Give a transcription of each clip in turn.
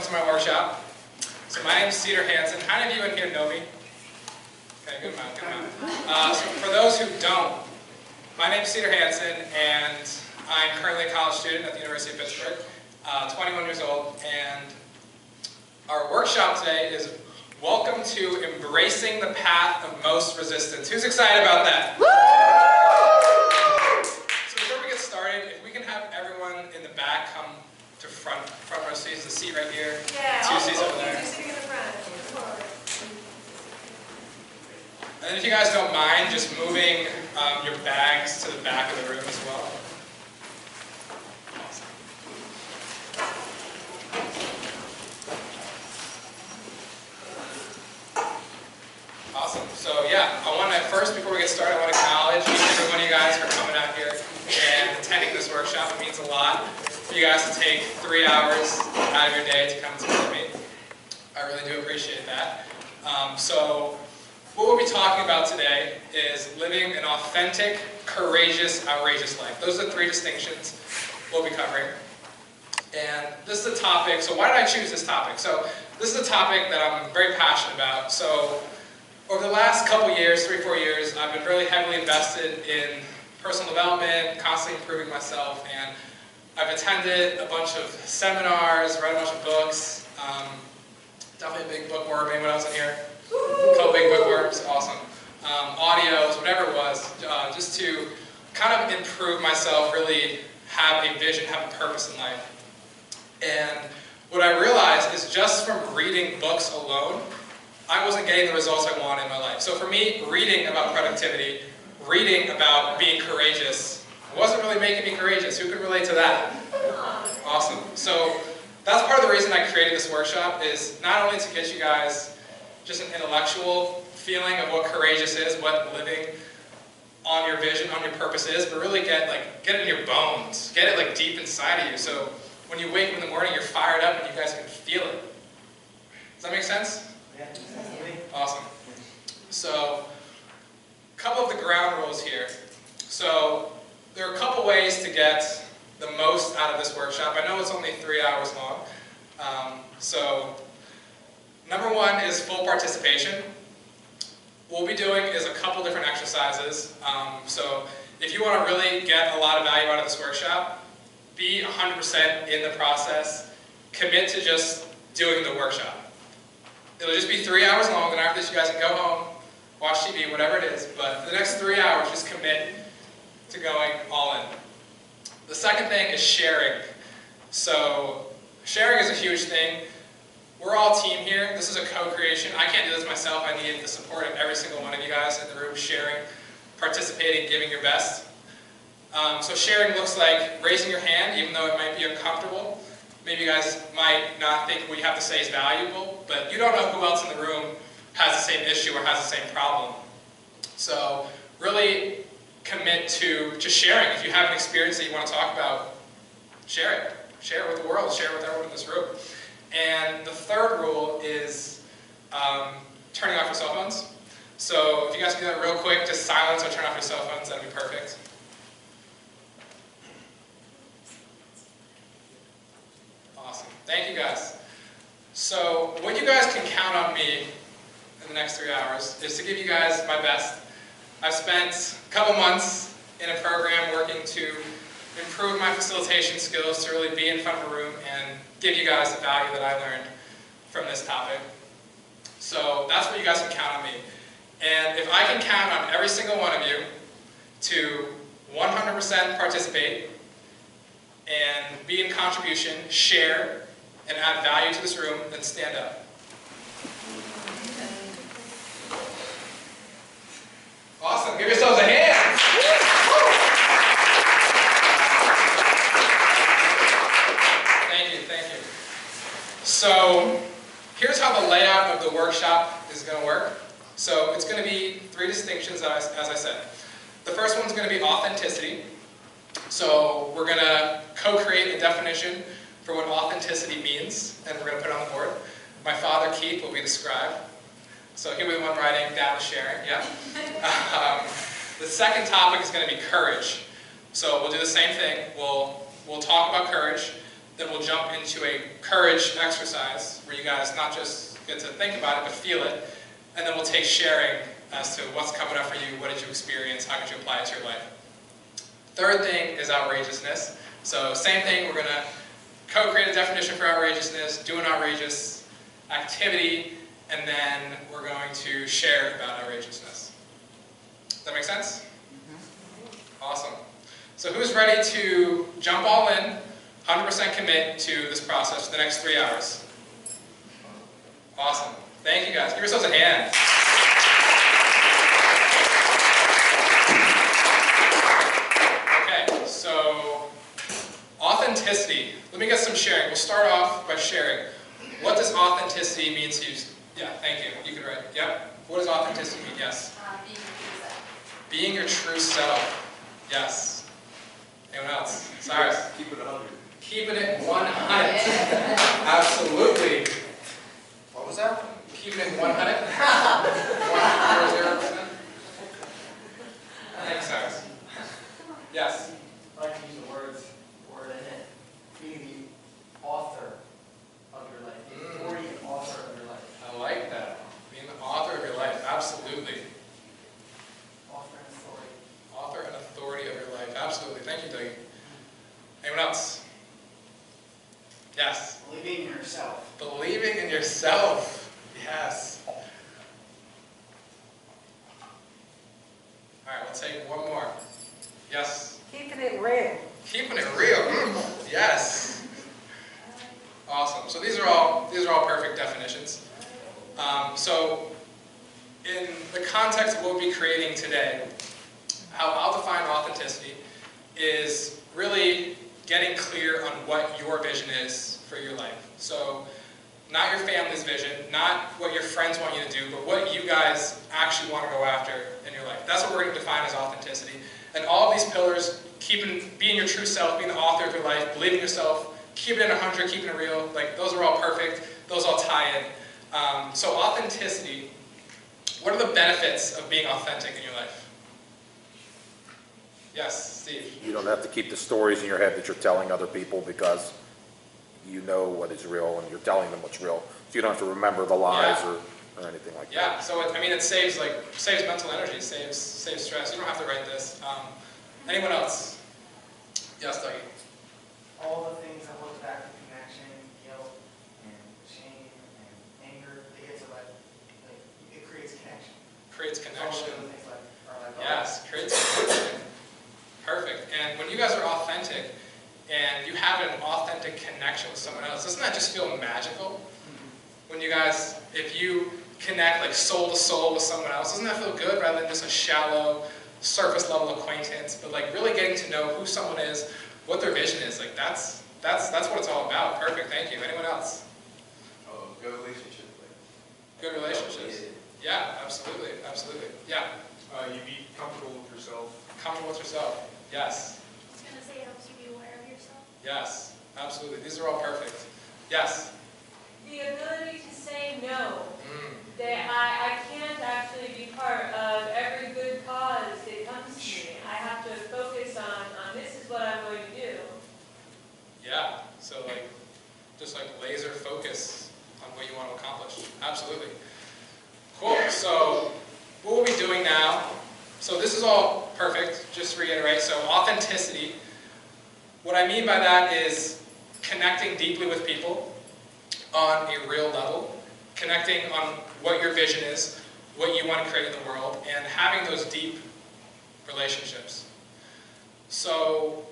to my workshop. So my name is Cedar Hansen. How many of you in here know me? Okay, good amount, good amount. So for those who don't, my name is Cedar Hansen, and I'm currently a college student at the University of Pittsburgh, 21 years old, and our workshop today is Welcome to Embracing the Path of Most Resistance. Who's excited about that? So before we get started, if we can have everyone in the back come to front row seats, the seat right here, yeah, two seats over there. You're sitting in the front. And then if you guys don't mind, just moving your bags to the back of the room as well. Awesome. So yeah, I want to first, before we get started, I want to acknowledge each and every one of you guys for coming out here and attending this workshop. It means a lot for you guys to take 3 hours out of your day to come and support me. I really do appreciate that. So what we'll be talking about today is living an authentic, courageous, outrageous life. Those are the 3 distinctions we'll be covering. And this is a topic, so why did I choose this topic? So this is a topic that I'm very passionate about. So over the last couple years, 3-4 years, I've been really heavily invested in personal development, constantly improving myself, and I've attended a bunch of seminars, read a bunch of books, definitely a big bookworm. Anyone else in here? A couple big bookworms, awesome. Audios, whatever it was, just to kind of improve myself, really have a vision, have a purpose in life. And what I realized is just from reading books alone, I wasn't getting the results I wanted in my life. So for me, reading about productivity, reading about being courageous, wasn't really making me courageous. Who could relate to that? Awesome. So that's part of the reason I created this workshop, is not only to get you guys just an intellectual feeling of what courageous is, what living on your vision, on your purpose is, but really get it in your bones, get it deep inside of you. So when you wake up in the morning, you're fired up and you guys can feel it. Does that make sense? Yeah. Awesome. So, a couple of the ground rules here. So, there are a couple ways to get the most out of this workshop. I know it's only 3 hours long. So, number 1 is full participation. What we'll be doing is a couple different exercises. So, if you want to really get a lot of value out of this workshop, be 100% in the process. Commit to just doing the workshop. It'll just be 3 hours long, and after this you guys can go home, watch TV, whatever it is, but for the next 3 hours, just commit to going all in. The second thing is sharing. So, sharing is a huge thing. We're all a team here. This is a co-creation. I can't do this myself. I need the support of every single one of you guys in the room, sharing, participating, giving your best. So sharing looks like raising your hand, even though it might be uncomfortable. Maybe you guys might not think what you have to say is valuable, but you don't know who else in the room has the same issue or has the same problem. So really commit to just sharing. If you have an experience that you want to talk about, share it. Share it with the world. Share it with everyone in this room. And the third rule is turning off your cell phones. So if you guys can do that real quick, just silence or turn off your cell phones, that'd be perfect. Awesome. Thank you guys. So what you guys can count on me in the next 3 hours is to give you guys my best. I've spent a couple months in a program working to improve my facilitation skills, to really be in front of a room and give you guys the value that I learned from this topic. So that's what you guys can count on me. And if I can count on every single one of you to 100% participate and be in contribution, share, and add value to this room, then stand up. Awesome. Give yourselves a hand. Thank you, thank you. So here's how the layout of the workshop is going to work. So it's going to be 3 distinctions, as I said. The first one's going to be authenticity. So we're going to co-create a definition for what authenticity means, and we're going to put it on the board. My father, Keith, will be the scribe. So he'll be the one writing down the sharing, yeah. The second topic is going to be courage. So we'll do the same thing. We'll talk about courage, Then we'll jump into a courage exercise where you guys not just get to think about it, but feel it. And then we'll take sharing as to what's coming up for you, what did you experience, how could you apply it to your life. Third thing is outrageousness. So same thing, we're going to co-create a definition for outrageousness, do an outrageous activity, and then we're going to share about outrageousness. Does that make sense? Awesome. So who's ready to jump all in, 100% commit to this process for the next 3 hours? Awesome. Thank you guys. Give yourselves a hand. Okay, so authenticity. Let me get some sharing. We'll start off by sharing. What does authenticity mean to you? Yeah, thank you. You can write. Yep. What does authenticity mean? Yes. Being your true self. Yes. Anyone else? Cyrus. Keep it 100. Keeping it 100. Absolutely. What was that? Keeping it 100. 100%. Thanks, Cyrus. Yes. I like to use the word in it. Being the author of your life. The authority and author of your life. I like that. Being the author of your life. Absolutely. Author and authority. Author and authority of your life. Absolutely. Thank you, Dougie. Anyone else? Yes. Believing in yourself. Believing in yourself. Yes. All right, we'll take one more. Yes. Keeping it real. Keeping it real. Yes. Awesome. So these are all perfect definitions. So in the context of what we'll be creating today, how I'll define authenticity is really getting clear on what your vision is for your life. So not your family's vision, not what your friends want you to do, but what you guys actually want to go after in your life. That's what we're going to define as authenticity. And all of these pillars, being your true self, being the author of your life, believing yourself, keeping it 100, keeping it real, like those are all perfect. Those all tie in. So authenticity, what are the benefits of being authentic in your life? Yes, Steve. You don't have to keep the stories in your head that you're telling other people because you know what is real and you're telling them what's real. So you don't have to remember the lies or anything like that. Yeah, so it saves mental energy, saves stress. You don't have to write this. Anyone else? Yes, Dougie. All the things that hold back the connection, guilt, and shame, and anger, they get to it creates connection. Creates connection. All those things are like Yes, creates connection. Perfect. And when you guys are authentic and you have an authentic connection with someone else, doesn't that just feel magical? When you guys, if you connect like soul to soul with someone else, doesn't that feel good rather than just a shallow, surface level acquaintance, but like really getting to know who someone is, what their vision is, like that's what it's all about. Perfect, thank you. Anyone else? Oh, good relationship. Good relationships. Yeah, absolutely, absolutely. Yeah. You be comfortable with yourself. Comfortable with yourself. Yes. I was going to say it helps you be aware of yourself. Yes, absolutely. These are all perfect. Yes. The ability to say no. That I can't actually be part of every good cause that comes to me. I have to focus on this is what I'm going to do. Yeah. So just laser focus on what you want to accomplish. Absolutely. Cool. So what we'll be doing now, so this is all perfect, just to reiterate. So authenticity, what I mean by that is connecting deeply with people on a real level, connecting on what your vision is, what you want to create in the world, and having those deep relationships. So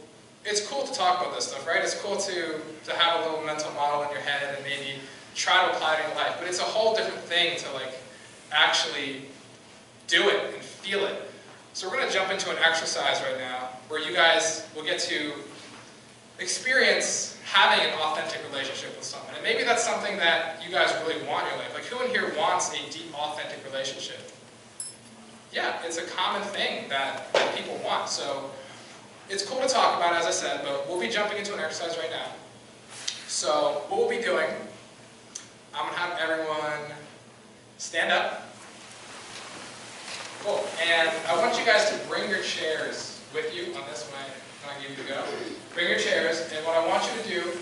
it's cool to talk about this stuff, right? It's cool to have a little mental model in your head and maybe try to apply it in your life, but it's a whole different thing to actually do it and feel it. So we're going to jump into an exercise right now where you guys will get to experience having an authentic relationship with someone. And maybe that's something that you guys really want in your life. Like, who in here wants a deep, authentic relationship? Yeah, it's a common thing that people want. So it's cool to talk about, as I said, but we'll be jumping into an exercise right now. So what we'll be doing, I'm going to have everyone stand up. Cool. And I want you guys to bring your chairs with you on this when I give you the go. Bring your chairs, and what I want you to do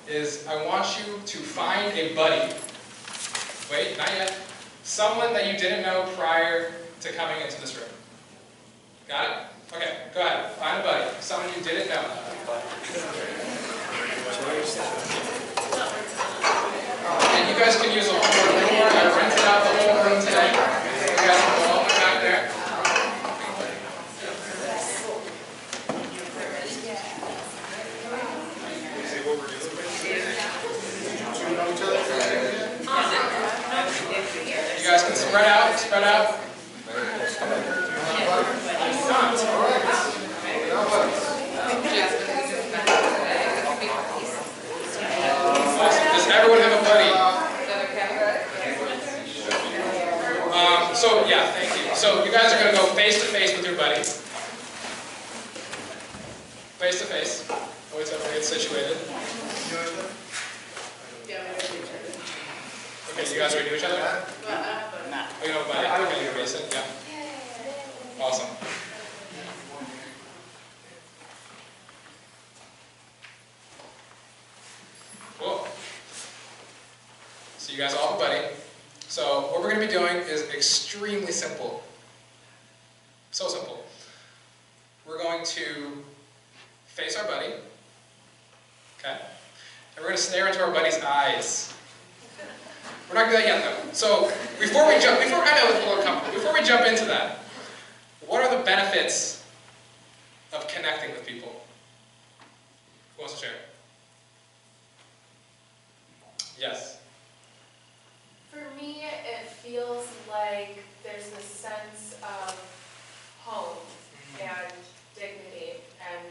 is I want you to find a buddy. Wait, not yet. Someone that you didn't know prior to coming into this room. Got it? Okay, go ahead. Find a buddy. Someone you didn't know. And you guys can use a whole room more. I rented out the whole room today. You guys can go all the way back there. Say what we're doing. You guys can spread out, spread out. Awesome. Does everyone have a buddy? So yeah, thank you. So you guys are going to go face to face with your buddy. Face to face. Always have to get situated. Okay, so you guys already know each other? Oh, you know a buddy? Okay, you're Mason? Yeah. Awesome. Cool. So you guys all have a buddy. So what we're going to be doing is extremely simple. So simple. We're going to face our buddy. Okay? And we're going to stare into our buddy's eyes. We're not going to do that yet, though. So before we jump into that, what are the benefits of connecting with people? Who wants to share? Yes. For me, it feels like there's a sense of home and dignity, and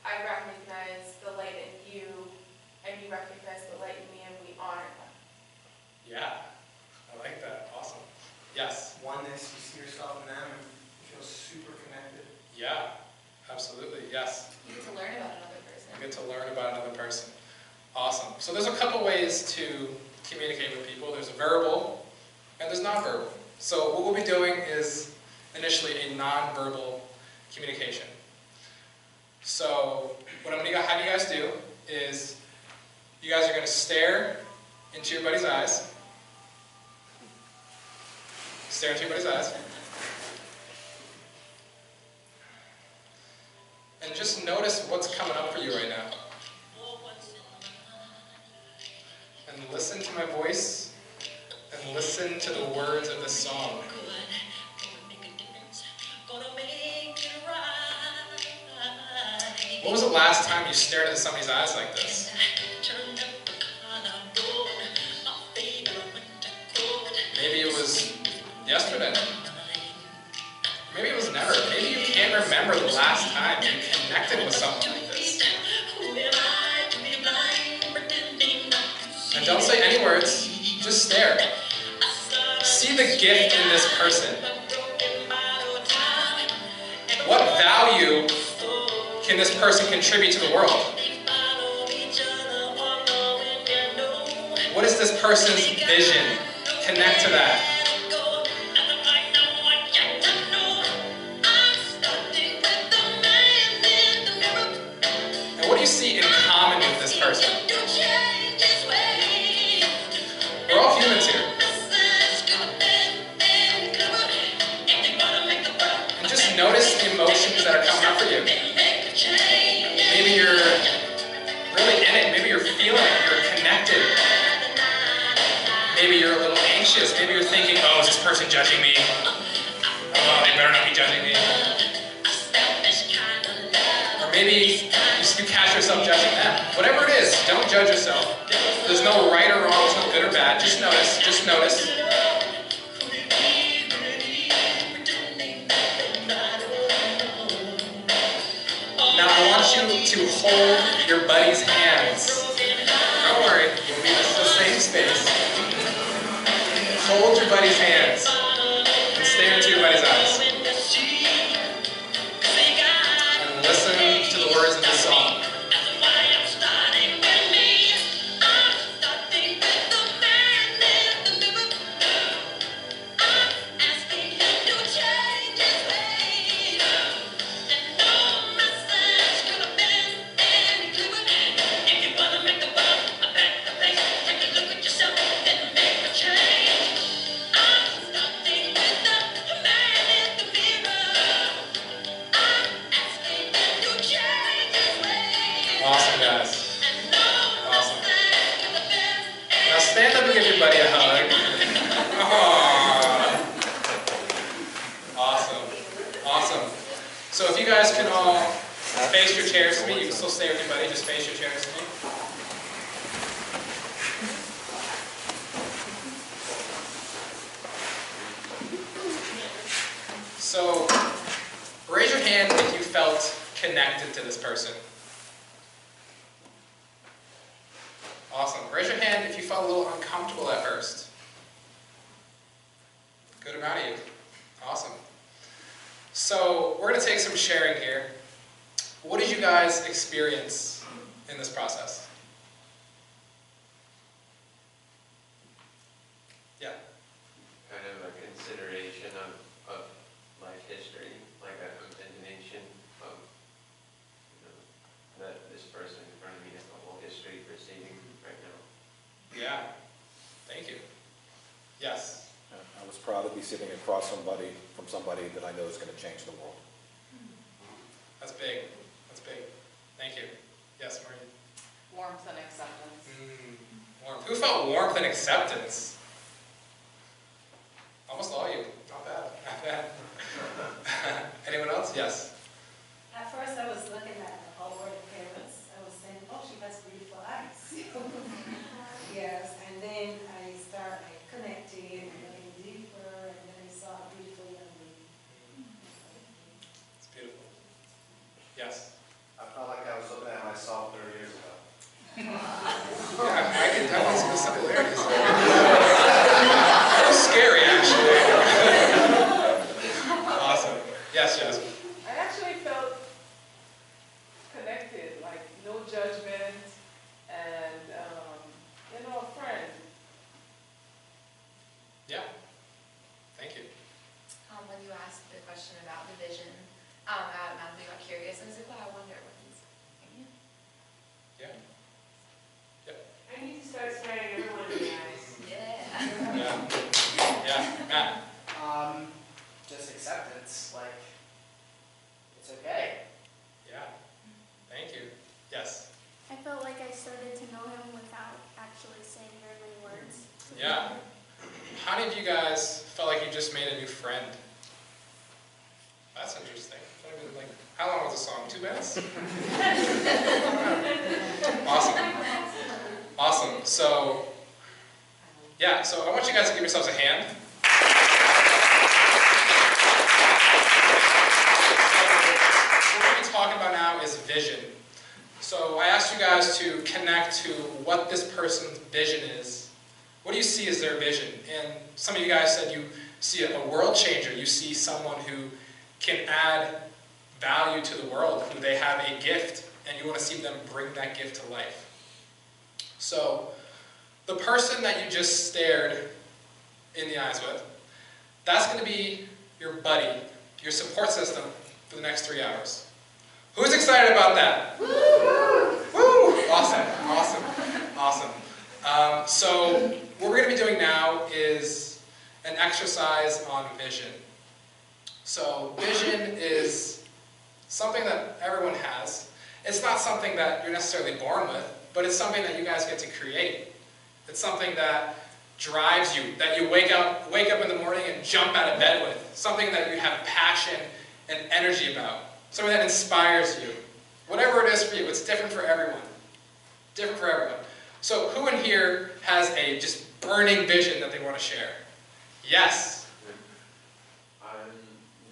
I recognize the light in you, and you recognize the light in me, and we honor that. Yeah, I like that. Awesome. Yes. Oneness, you see yourself in them and you feel super connected. Yeah, absolutely. Yes. You get to learn about another person. You get to learn about another person. Awesome. So there's a couple ways to communicate with people. There's verbal and there's nonverbal. So what we'll be doing is initially a nonverbal communication. So what I'm going to have you guys do is you guys are going to stare into your buddy's eyes. Stare into your buddy's eyes. And just notice what's coming up for you right now. And listen to my voice, and listen to the words of this song. What was the last time you stared into somebody's eyes like this? Maybe it was yesterday. Maybe it was never. Maybe you can't remember the last time you connected with someone like this. And don't say any words, just stare. See the gift in this person. What value can this person contribute to the world? What is this person's vision? Connect to that. And what do you see in common with this person? We're all humans here. And just notice the emotions that are coming up for you. Maybe you're really in it. Maybe you're feeling it. You're connected. Maybe you're a little anxious. Maybe you're thinking, oh, is this person judging me? Oh, they better not be judging me. Or maybe you catch yourself judging them. Whatever it is, don't judge yourself. There's no right or wrong, there's no good or bad. Just notice. Just notice. Now I want you to hold your buddy's hands. Don't worry, you'll be in the same space. Hold your buddy's hands and stare into your buddy's eyes. And listen to the words of this song. If you wanna make the world So if you guys can all face your chairs to me, you can still stay with your buddy, just face your chairs to me. So raise your hand if you felt connected to this person. Awesome. Raise your hand if you felt a little uncomfortable at first. Good amount of you. Awesome. So we're going to take some sharing here. What did you guys experience in this process? Yeah. Kind of a consideration of life history, like an imagination of, that this person in front of me has a whole history proceeding right now. Yeah. Thank you. Yes. I was proud to be sitting across from somebody that I know is going to change the world. That's big. That's big. Thank you. Yes, Marie. Warmth and acceptance. Warmth. Who felt warmth and acceptance? Almost all of you. Not bad. Not bad. Anyone else? Yes. At first I was looking at the whole appearance. I was saying, oh, she has beautiful eyes. Yes, and then I started connecting and looking deeper, and then I saw a beautiful young lady. It's beautiful. Yes. I felt like I was looking at myself 30 years ago. Yeah, I can definitely see the similarities. That was scary, actually. Awesome. Yes, Jasmine. I actually felt connected, like no judgment, and a friend. Yeah. Thank you. When you asked the question about the vision, I automatically got curious. I was like, well, I wonder what he's thinking. Yeah. Yep. I need to start spraying everyone in the eyes. Yeah. Yeah. Yeah. Matt. Just acceptance, like, it's okay. Yeah. Thank you. Yes. I felt like I started to know him without actually saying very many words. Yeah. How many of you guys felt like you just made a new friend? That's interesting. Like, how long was the song? 2 minutes? Awesome. Awesome. So, yeah, so I want you guys to give yourselves a hand. So, what we're going to be talking about now is vision. So I asked you guys to connect to what this person's vision is. What do you see as their vision? And some of you guys said you see a world changer. You see someone who can add value to the world, who they have a gift, and you want to see them bring that gift to life. So the person that you just stared in the eyes with, that's going to be your buddy, your support system for the next 3 hours. Who's excited about that? Woo! Woo! Awesome, awesome, awesome. So what we're going to be doing now is an exercise on vision. So vision is something that everyone has. It's not something that you're necessarily born with, but it's something that you guys get to create. It's something that drives you, that you wake up in the morning and jump out of bed with. Something that you have passion and energy about. Something that inspires you. Whatever it is for you, it's different for everyone. Different for everyone. So who in here has a just burning vision that they want to share? Yes. I'm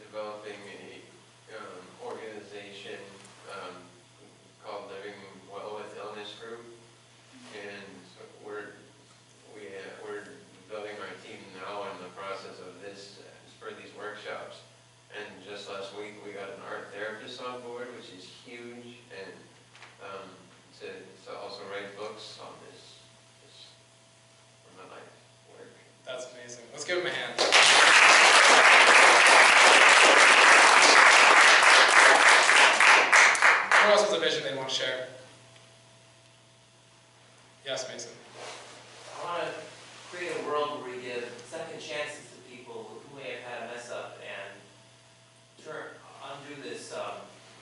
developing a organization called Living Well with Illness Group, and we're building our team now in the process of this for these workshops. And just last week we got an art therapist on board, which is huge, and to also write books on this for my life work. That's amazing. Let's give him a hand. Who else has a vision they want to share? Yes, Mason. I want to create a world where we give second chances to people who may have had a mess up and undo this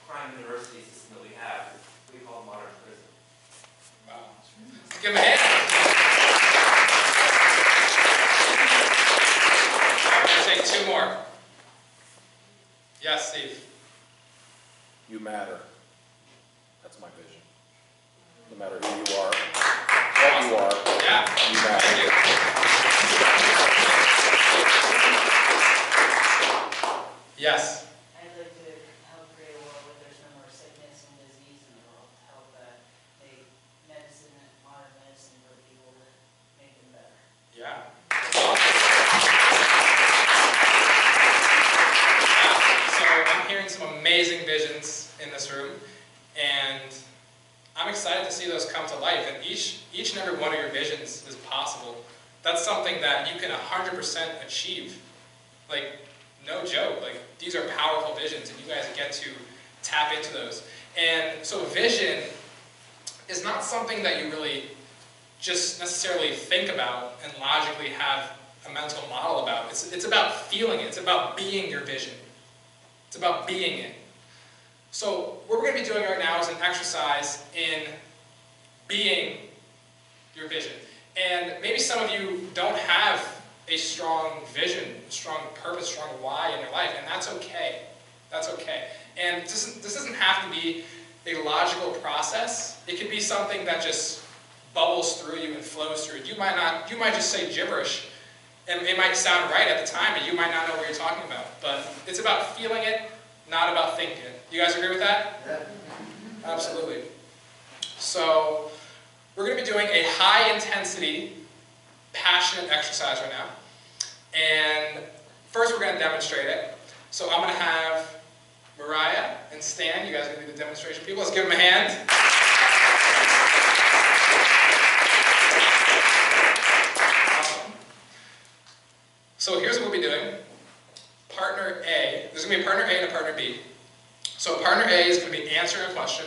crime university system that we have. We call modern prison. Wow. Give him a hand. I'm going to take 2 more. Yes, Steve. You matter. That's my vision. No matter who you are, what you are, Yeah. you matter. Thank you. Yes. I'd like to help create a world where there's no more sickness and disease in the world, to help make medicine and modern medicine for people to make them better. Yeah. So I'm hearing some amazing visions in this room, and I'm excited to see those come to life. And each and every one of your visions is possible. That's something that you can 100% achieve. Like, no joke. Like, these are powerful visions, and you guys get to tap into those. And so vision is not something that you really just necessarily think about and logically have a mental model about. It's about feeling it. It's about being your vision. It's about being it. So what we're going to be doing right now is an exercise in being your vision. And maybe some of you don't have a strong vision, a strong purpose, strong why in your life, and that's okay. That's okay. And this doesn't have to be a logical process. It could be something that just bubbles through you and flows through you. You might just say gibberish, and it might sound right at the time, but you might not know what you're talking about. But it's about feeling it, not about thinking it. You guys agree with that? Yeah. Absolutely. So we're going to be doing a high-intensity, passionate exercise right now. And first we're going to demonstrate it. So I'm going to have Mariah and Stan, you guys are going to be the demonstration people. Let's give them a hand. Awesome. So here's what we'll be doing. Partner A, there's going to be a partner A and a partner B. So partner A is going to be answering a question,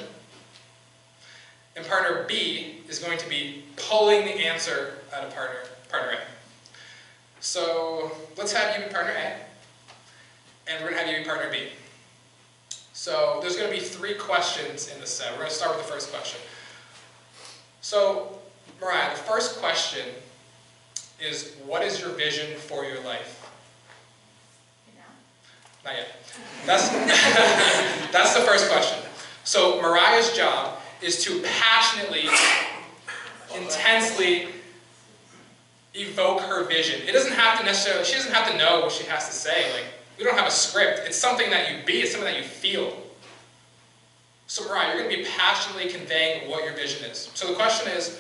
and partner B is going to be pulling the answer out of partner A. So let's have you be partner A, and we're going to have you be partner B. So there's going to be 3 questions in this set. We're going to start with the first question. So Mariah, the first question is, what is your vision for your life? Not yet. That's the first question. So Mariah's job is to passionately, intensely evoke her vision. It doesn't have to necessarily, she doesn't have to know what she has to say. Like, we don't have a script. It's something that you be, it's something that you feel. So Mariah, you're going to be passionately conveying what your vision is. So the question is,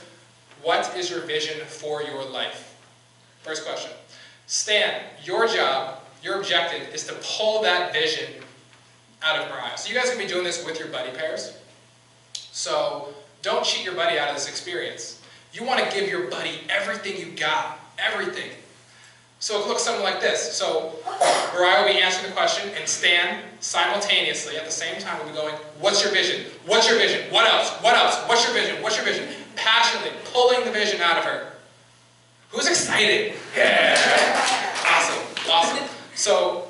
what is your vision for your life? First question. Stan, your job, your objective is to pull that vision out of Mariah. So you guys are going to be doing this with your buddy pairs. So don't cheat your buddy out of this experience. You want to give your buddy everything you got. Everything. So it looks something like this. So Mariah will be answering the question, and Stan simultaneously at the same time will be going, what's your vision? What's your vision? What else? What else? What's your vision? What's your vision? Passionately pulling the vision out of her. Who's excited? Yeah! Awesome. Awesome. So,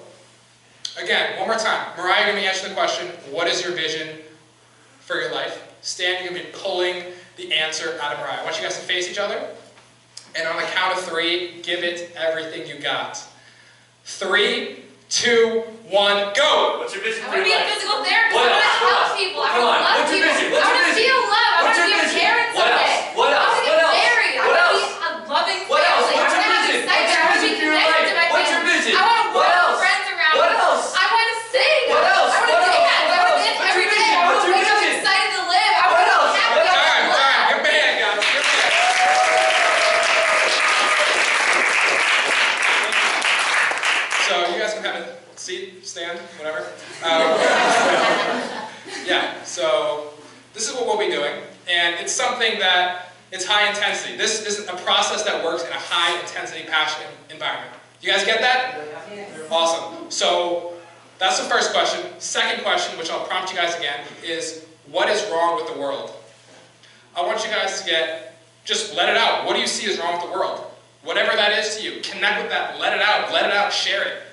again, one more time. Mariah, you're going to be answering the question, what is your vision for your life? Stan, you're going to be pulling the answer out of Mariah. I want you guys to face each other. And on the count of 3, give it everything you got. 3, 2, 1, go! What's your vision I for want to your be a life? physical therapist. What I want else? to What help else? people. I Come want on. to love What's your people. vision? I What's want your to vision? feel love. I want What's to your be a vision? parent What else? someday. What I else? want to What get else? married. I What want to else? be a loving What else? family. I What's want your to have vision? excitement. I What's your want to be vision for your connected life? to my What's your family. vision? I want to What work with else? friends around What me. else? I want to sing. What else? I want What to else? dance. I What want to else? dance What's every your day. vision? I want What's to your wake up vision? excited to live. I want What to be else? happy. What I else? want to love. Give me a hand, guys. Give me a hand. So you guys can have a seat, stand, whatever. Yeah, so this is what we'll be doing. And it's something that, it's high intensity. This is a process that works in a high intensity, passionate environment. You guys get that? Awesome. So that's the first question. Second question, which I'll prompt you guys again, is what is wrong with the world? I want you guys to just let it out. What do you see is wrong with the world? Whatever that is to you, connect with that, let it out, share it.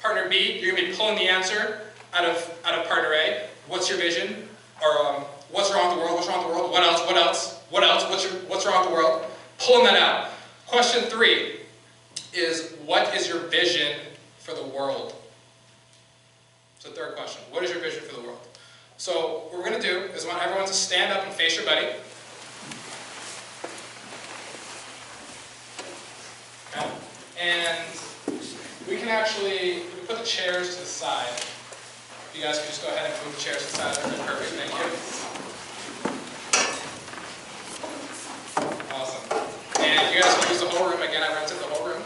Partner B, you're going to be pulling the answer out of partner A. What's your vision? Or what's wrong with the world? What's wrong with the world? What else? What else? What else? What's wrong with the world? Pulling that out. Question 3 is, what is your vision for the world? So third question, what is your vision for the world? So what we're going to do is I want everyone to stand up and face your buddy. Okay. And we can actually put the chairs to the side. If you guys could just go ahead and move the chairs to the side, that'd be perfect. Thank you. Awesome. And you guys can use the whole room. Again, I rented the whole room.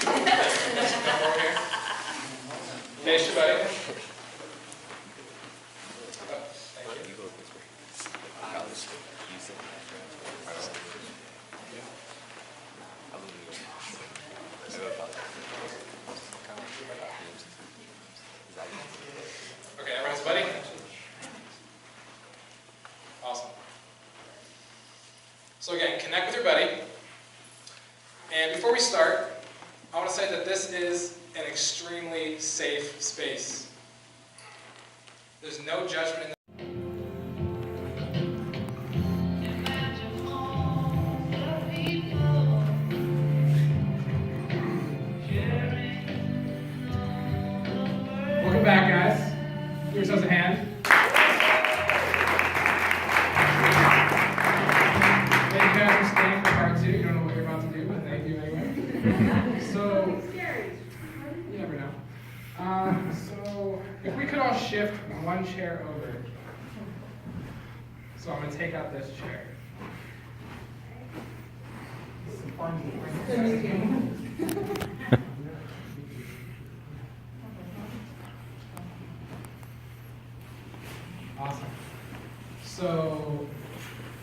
You guys can come over here. Face your buddy. Okay, everyone's buddy? Awesome. So again, connect with your buddy. And before we start, I want to say that this is an extremely safe space. There's no judgment in Welcome back, guys. Give yourselves a hand. Thank you guys for staying for part 2. You don't know what you're about to do, but thank you anyway. So, you never know. So, if we could all shift one chair over. So I'm going to take out this chair. Awesome. So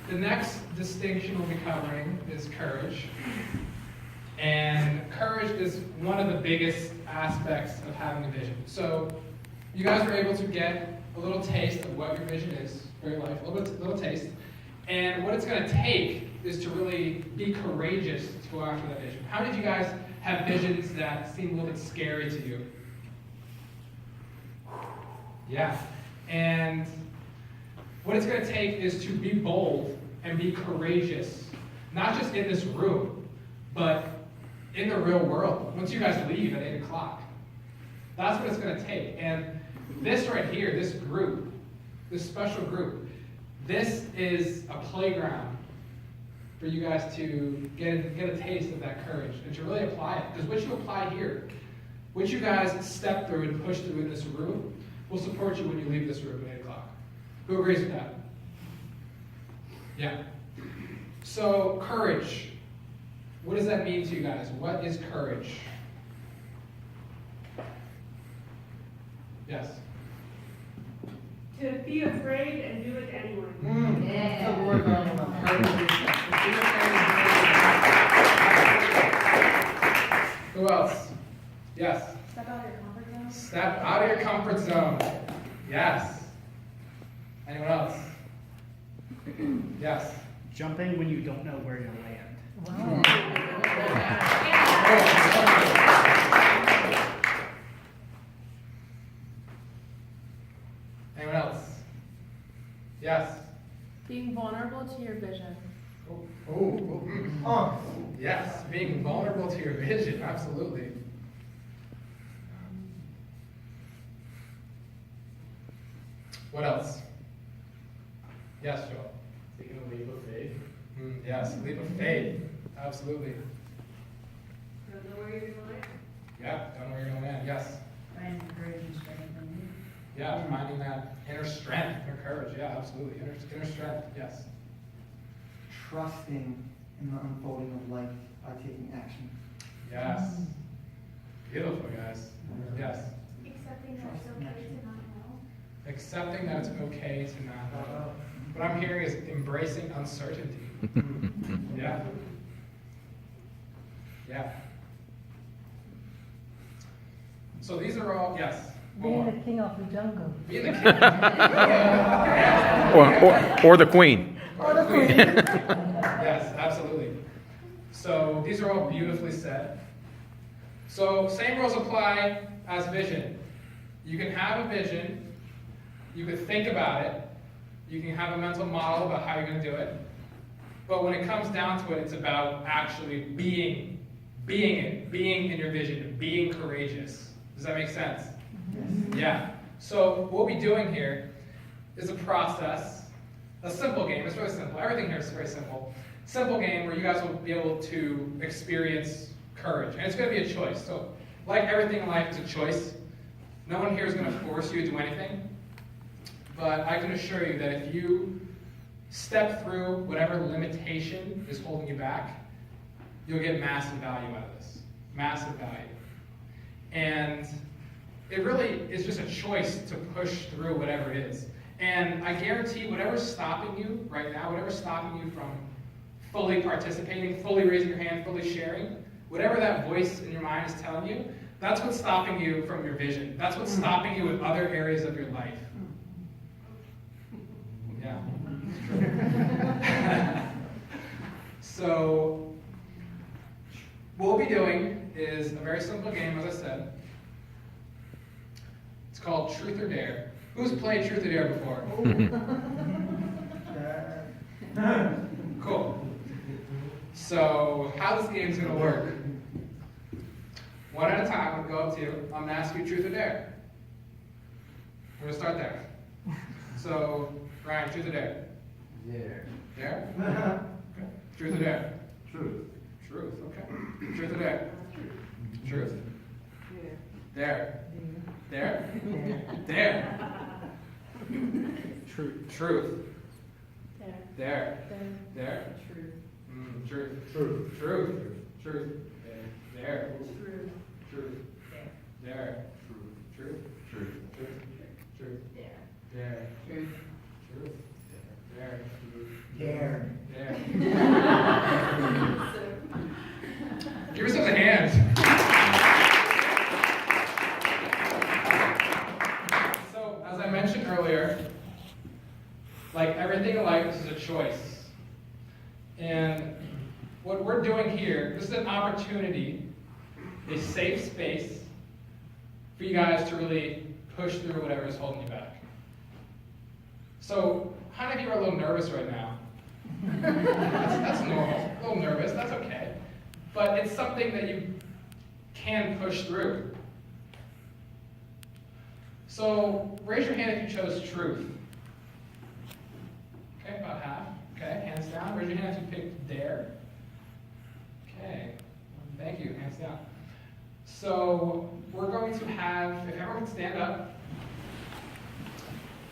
the next distinction we'll be covering is courage. And courage is one of the biggest aspects of having a vision. So you guys were able to get a little taste of what your vision is for your life, a little taste. And what it's going to take is to really be courageous to go after that vision. How did you guys have visions that seem a little bit scary to you? Yeah. And what it's going to take is to be bold and be courageous, not just in this room, but in the real world, once you guys leave at 8 o'clock. That's what it's going to take. And this right here, this group, this special group, this is a playground for you guys to get a taste of that courage and to really apply it. Because what you apply here, what you guys step through and push through in this room, will support you when you leave this room at 8 o'clock. Who agrees with that? Yeah. So, courage. What does that mean to you guys? What is courage? Yes? To be afraid and do it anyway. That's a word I want to Who else? Yes? Step out of your comfort zone. Step out of your comfort zone. Yes. Anyone else? Yes. Jumping when you don't know where you'll land. Anyone else? Yes. Being vulnerable to your vision. Yes, being vulnerable to your vision, absolutely. What else? Yes, Joel. Taking a leap of faith. Yes, leap of faith, absolutely. Don't know where you're going to land. Yeah, don't know where you're going to land. Yes. Finding courage and strength in you. Yeah, finding that inner strength, inner courage. Yeah, absolutely. Inner strength. Yes. Trusting in the unfolding of life by taking action. Yes. Beautiful, guys. Yes. Accepting that it's okay to not know. Accepting that it's okay to not know. What I'm hearing is embracing uncertainty. Yeah. Yeah. So these are all, yes. Being the king of the jungle. Being the king. Or the queen. Yes, absolutely. So these are all beautifully said. So same rules apply as vision. You can have a vision, you can think about it, you can have a mental model about how you're going to do it, but when it comes down to it, it's about actually being in your vision, being courageous. Does that make sense? Yeah. So what we'll be doing here is a process, a simple game. It's really simple. Everything here is very simple. Simple game where you guys will be able to experience courage. And it's going to be a choice. So, like everything in life is a choice. No one here is going to force you to do anything. But I can assure you that if you step through whatever limitation is holding you back, you'll get massive value out of this. Massive value. And it really is just a choice to push through whatever it is. And I guarantee whatever's stopping you right now, whatever's stopping you from fully participating, fully raising your hand, fully sharing, whatever that voice in your mind is telling you, that's what's stopping you from your vision. That's what's stopping you in other areas of your life. Yeah. So, what we'll be doing is a very simple game, as I said. It's called Truth or Dare. Who's played Truth or Dare before? Cool. So, how this game's going to work. One at a time, I'm going to go up to you. I'm going to ask you Truth or Dare. We're going to start there. So, Ryan, Truth or Dare? Dare. Dare? Okay. Truth or Dare? Truth. Truth, okay. Truth or Dare? Truth? Dare. Dare? Dare. Truth. Truth. Dare. Dare. Truth. Truth. Truth. Truth. Truth. Dare. Truth. Dare. Truth. Truth. Truth. Dare. Truth. Truth. Dare. Dare. Dare. Give yourselves a hand. So, as I mentioned earlier, like everything in life, this is a choice. And what we're doing here, this is an opportunity, a safe space for you guys to really push through whatever is holding you back. So, how many of you are a little nervous right now? That's normal. A little nervous, that's okay. But it's something that you can push through. So, raise your hand if you chose truth. Okay, about half. Okay, hands down. Raise your hand if you picked dare. Okay, thank you, hands down. So, we're going to have, if everyone can stand up,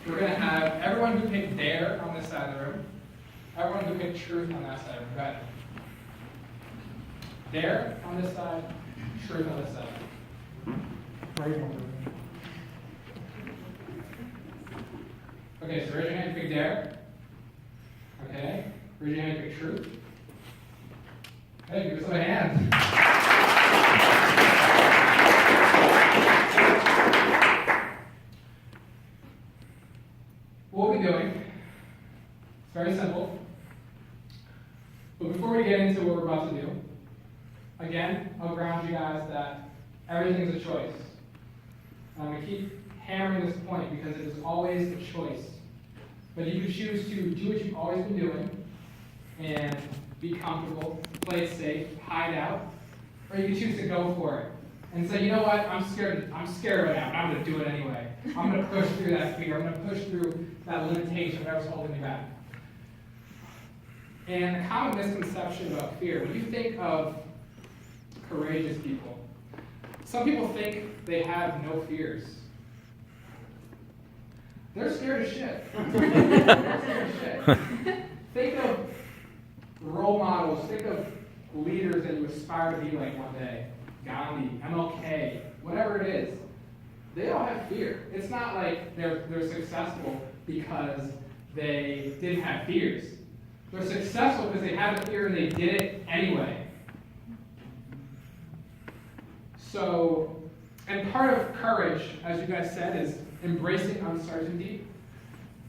we're going to have everyone who picked dare on this side of the room, everyone who picked truth on that side of the room. Go ahead. Dare on this side, truth on this side. Okay, so raise your hand if you pick dare. Okay, raise your hand if you pick truth. Okay, give us a hand. What we'll be doing, it's very simple. But before we get into what we're about to do, again, I'll ground you guys that everything's a choice. I'm going to keep hammering this point because it is always a choice. But you can choose to do what you've always been doing and be comfortable, play it safe, hide out, or you can choose to go for it and say, you know what, I'm scared right now, but I'm going to do it anyway. I'm going to push through that fear. I'm going to push through that limitation, whatever's holding me back. And a common misconception about fear, when you think of courageous people, some people think they have no fears. They're scared as shit. They're scared as shit. Think of role models, think of leaders that you aspire to be like one day. Gandhi, MLK, whatever it is. They all have fear. It's not like they're successful because they didn't have fears. They're successful because they had a fear and they did it anyway. So, and part of courage, as you guys said, is embracing uncertainty,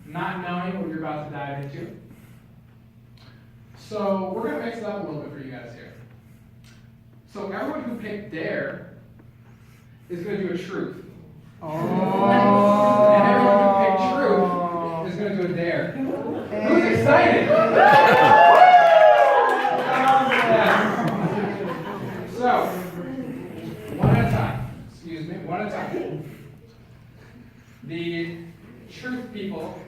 not knowing what you're about to dive into. So we're going to mix it up a little bit for you guys here. So everyone who picked dare is going to do a truth. And everyone who picked truth is going to do a dare. Who's excited? Yes. So, one at a time. Excuse me, one at a time. The truth people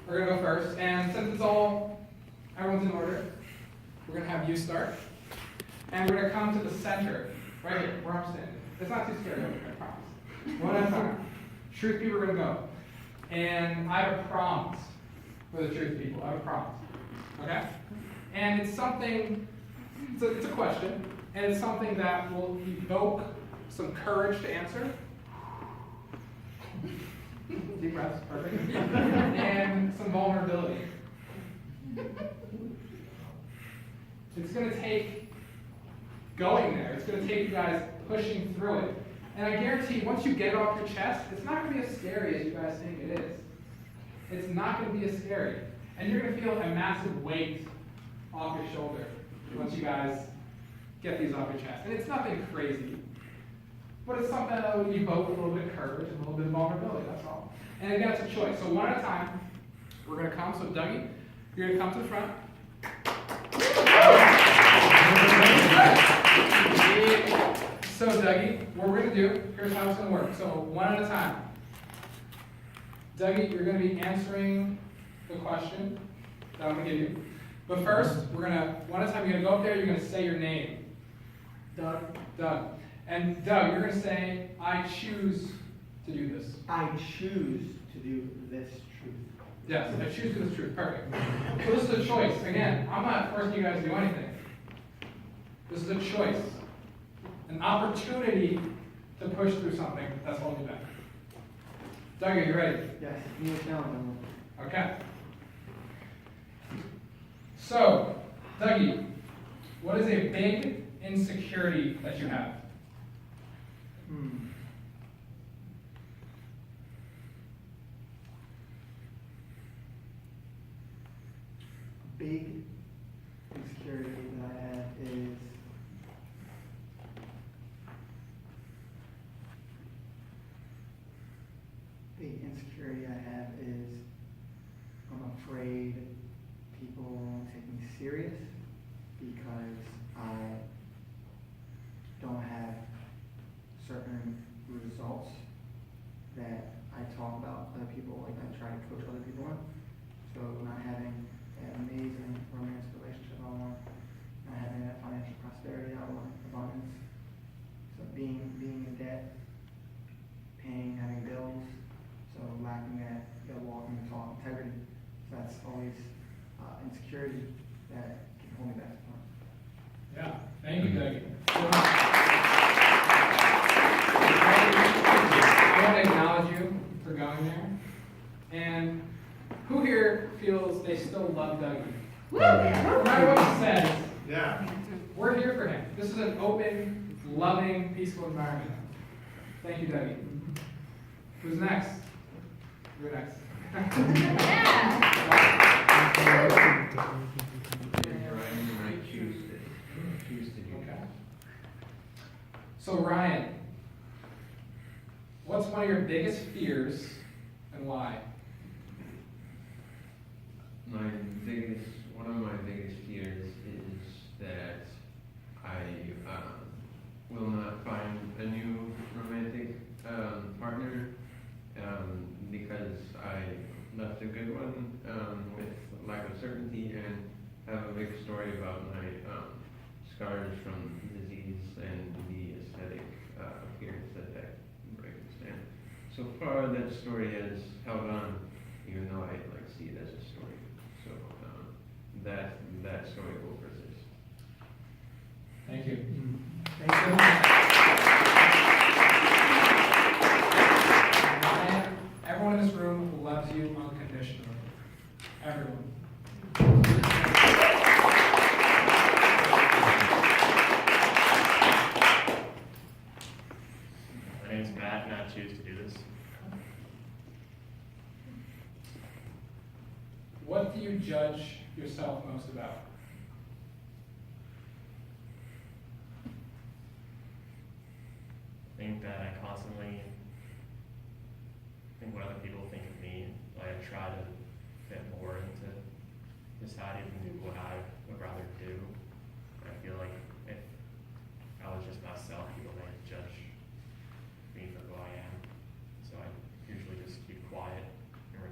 are going to go first. And since everyone's in order, we're going to have you start. And we're going to come to the center, right here, where I'm standing. It's not too scary, I promise. One at a time. Truth people are going to go. And I have a prompt for the truth people. I have a prompt. Okay? And it's something, it's a question, and it's something that will evoke some courage to answer. Deep breaths, perfect. And some vulnerability. It's going to take going there. It's going to take you guys pushing through it. And I guarantee once you get it off your chest, it's not going to be as scary as you guys think it is. It's not going to be as scary. And you're going to feel a massive weight off your shoulder once you guys get these off your chest. And it's nothing crazy, but it's something that will evoke a little bit of courage and a little bit of vulnerability, that's all. And again, it's a choice. So one at a time, we're going to come. So Dougie, you're going to come to the front. So Dougie, what we're going to do, here's how it's going to work. So one at a time. Dougie, you're going to be answering the question that I'm going to give you. But first, we're going to, one at a time, you're going to go up there, you're going to say your name. Doug. Doug. And Doug, you're going to say, I choose to do this. I choose to do this truth. Yes, I choose to do this truth. Perfect. So this is a choice. Again, I'm not forcing you guys to do anything. This is a choice. An opportunity to push through something that's holding you back. Doug, are you ready? Yes, you challenge. Okay. So, Dougie, what is a big insecurity that you have? Big insecurity that I have is I'm afraid people won't take me serious because I don't have certain results that I talk about other people, like I try to coach other people on. So not having an amazing romance relationship I want, not having that financial prosperity I want, abundance. So being in debt, paying, having bills, so lacking that walking the talk integrity. So that's always insecurity that can hold me back. Yeah, thank you, Dougie. I want to acknowledge you for going there. And who here feels they still love Dougie? No matter what he says, we're here for him. This is an open, loving, peaceful environment. Thank you, Dougie. Who's next? You're next. Okay. So Ryan, what's one of your biggest fears and why? One of my biggest fears is that I will not find a new romantic partner because I left a good one with lack of certainty and have a big story about my scars from disease and the aesthetic appearance that brings. And so far that story has held on, even though I see it as a story. So that story will persist. Thank you. Thank you. Ryan, everyone in this room loves you unconditionally. Everyone. My name's Matt, and I choose to do this. What do you judge yourself most about? I think that I constantly think what other people think of me. I try to fit more into society than what I would rather do. I feel like if I was just myself, people might judge me for who I am. So I usually just keep quiet and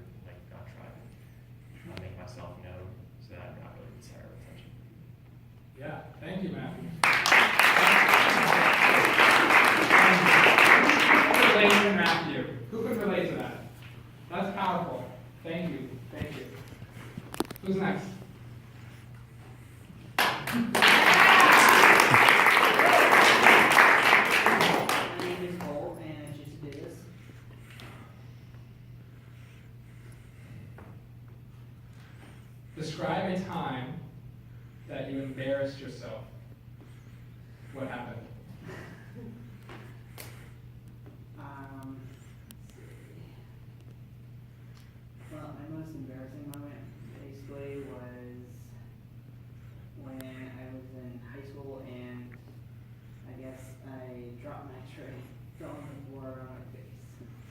not try to Thank you, Matthew. Who can relate to Matthew? Who can relate to that? That's powerful. Thank you. Thank you. Who's next? My name is Cole, and I choose to do this. Describe a time that you embarrassed yourself. What happened? Let's see. Well, my most embarrassing moment basically was when I was in high school and I guess I dropped my tray, fell on the floor on my face,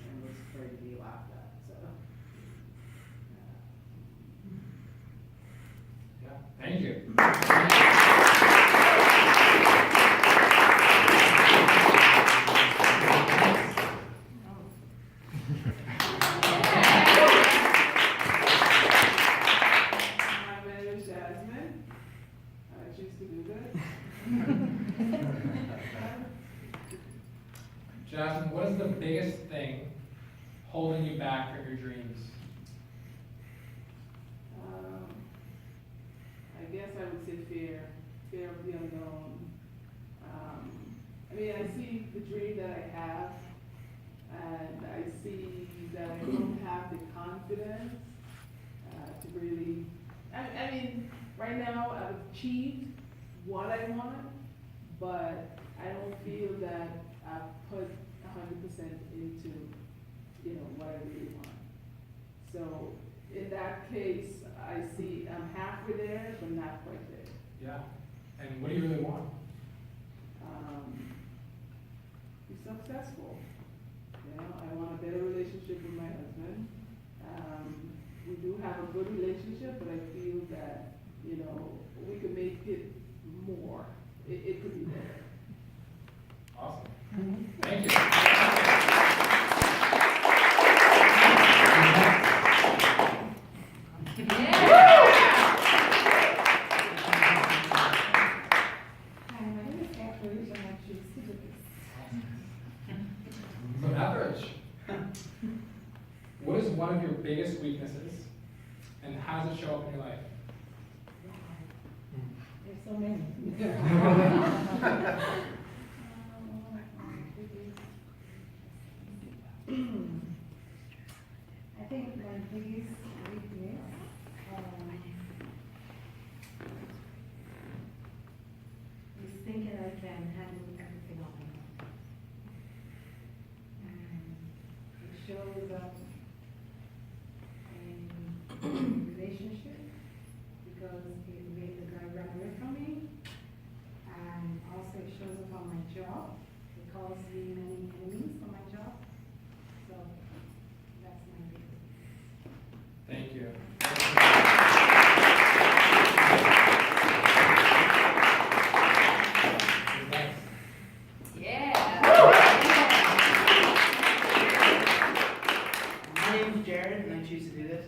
and was afraid to be laughed at, so. Yeah. Thank you. My name is Jasmine. I choose to do this. Jasmine, what is the biggest thing holding you back from your dreams? I guess I would say fear of the unknown. I mean, I see the dream that I have, and I see that I don't have the confidence to really, I mean, right now I've achieved what I want, but I don't feel that I've put 100% into, what I really want. So in that case, I see I'm halfway there, but not quite there. Yeah. And what do you really want? Be successful. I want a better relationship with my husband. We do have a good relationship, but I feel that, we could make it more. It could be better. Awesome. Thank you. Hi, my name is Kathleen, and I choose to do this. So average. What is one of your biggest weaknesses, and how does it show up in your life? There's so many. I think my biggest weakness, is thinking I can handle everything on my own. And it shows up in relationship because it made the guy run away from me. And also it shows up on my job. It causes me many enemies on my job. So that's my biggest. Thank you. Who's next? My name is Jared, and I choose to do this.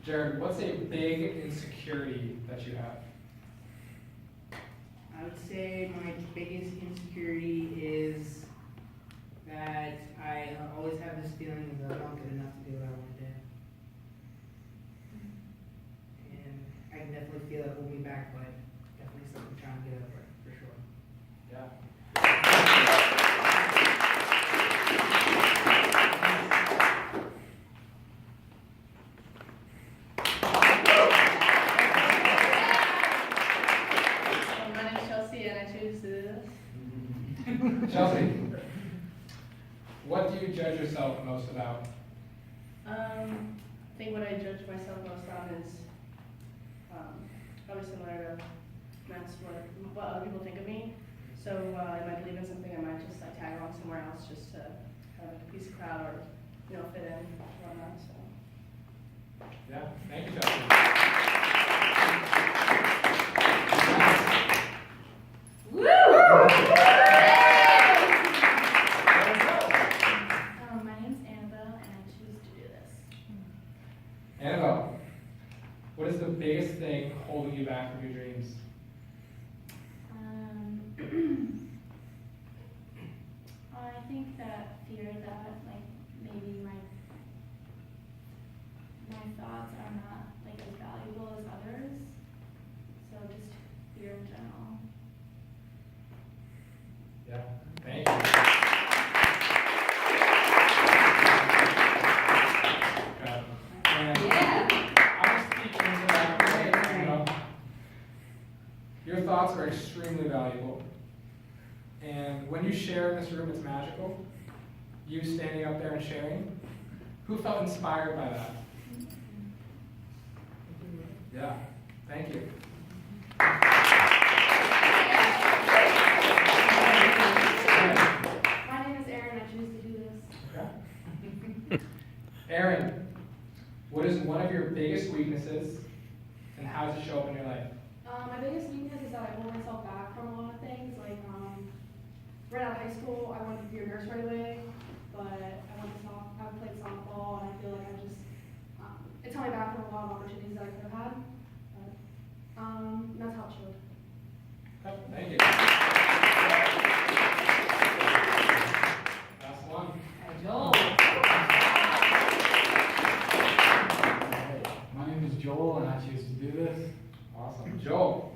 Jared, what's a big insecurity that you have? I would say my biggest insecurity is that I always have this feeling that I'm not good enough to do what I want to do. And I can definitely feel it hold me back, but definitely something I'm trying to get over, for sure. Yeah. My name is Chelsea, and I choose to do this. Chelsea, what do you judge yourself most about? I think what I judge myself most on is probably similar to Matt's, what other people think of me. So if I believe in something, I might just like tag along somewhere else just to have like a piece of crowd or fit in and whatnot. So. Yeah, thank you, Chelsea. My name's Annabelle, and I choose to do this. Annabelle, what What is the biggest thing holding you back from your dreams? I think that fear that like maybe my thoughts are not like as valuable as others. So just fear in general. Yeah, thank you. And I'm speaking into that, you know, your thoughts are extremely valuable. And when you share in this room, it's magical. You standing up there and sharing. Who felt inspired by that? Yeah, thank you. My name is Erin, I choose to do this. Okay. Erin, what is one of your biggest weaknesses and how does it show up in your life? My biggest weakness is that I hold myself back from a lot of things. Like, right out of high school, I wanted to be a nurse right away, but I played softball, and I feel like it's held me back from a lot of opportunities that I could have had. But that's how it showed. Okay, thank you. Last one. Joel. My name is Joel, and I choose to do this. Awesome. Joel,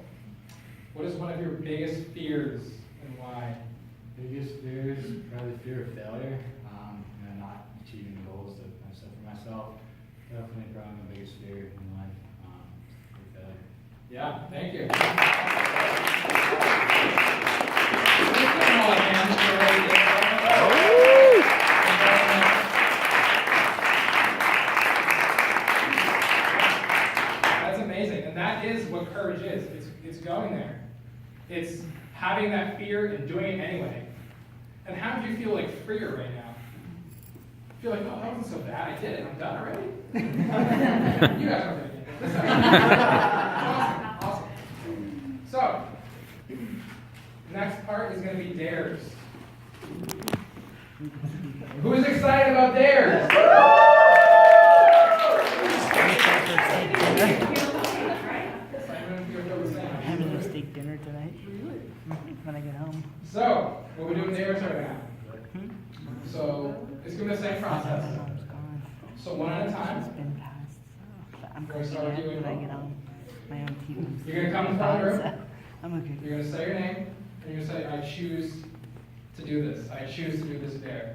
what is one of your biggest fears and why? Biggest fear is probably fear of failure, not achieving the goals that I've set for myself. Definitely probably my biggest fear in life, fear of failure. Yeah, thank you. That's amazing, and that is what courage is. It's going there. It's having that fear and doing it anyway. And how do you feel like freer right now? Feel like, oh, that wasn't so bad. I did it. I'm done already. You guys aren't doing it. Awesome. So, next part is going to be dares. Who is excited about dares? I'm having a steak dinner tonight when I get home. So, what we're doing dares right now. So, it's going to be the same process. So, one at a time. It's been passed, but I'm We're going to cooking start with it you when I and get home. My own TV. You're going to come in front of the room. I'm okay. You're going to say your name, and you're going to say, I choose to do this. I choose to do this dare.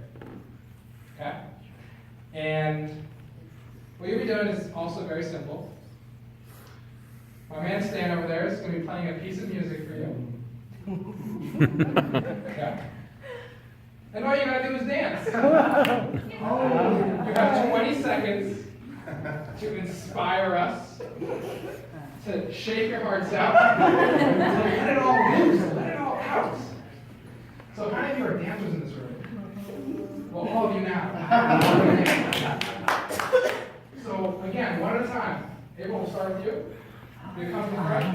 Okay? And what you'll be doing is also very simple. My man Stan over there is going to be playing a piece of music for you. Okay? And all you got to do is dance. You have 20 seconds to inspire us, to shake your hearts out, let it all loose, let it all out. So how many of you are dancers in this room? Well, all of you now. So again, one at a time. April, we'll start with you. You come to the front.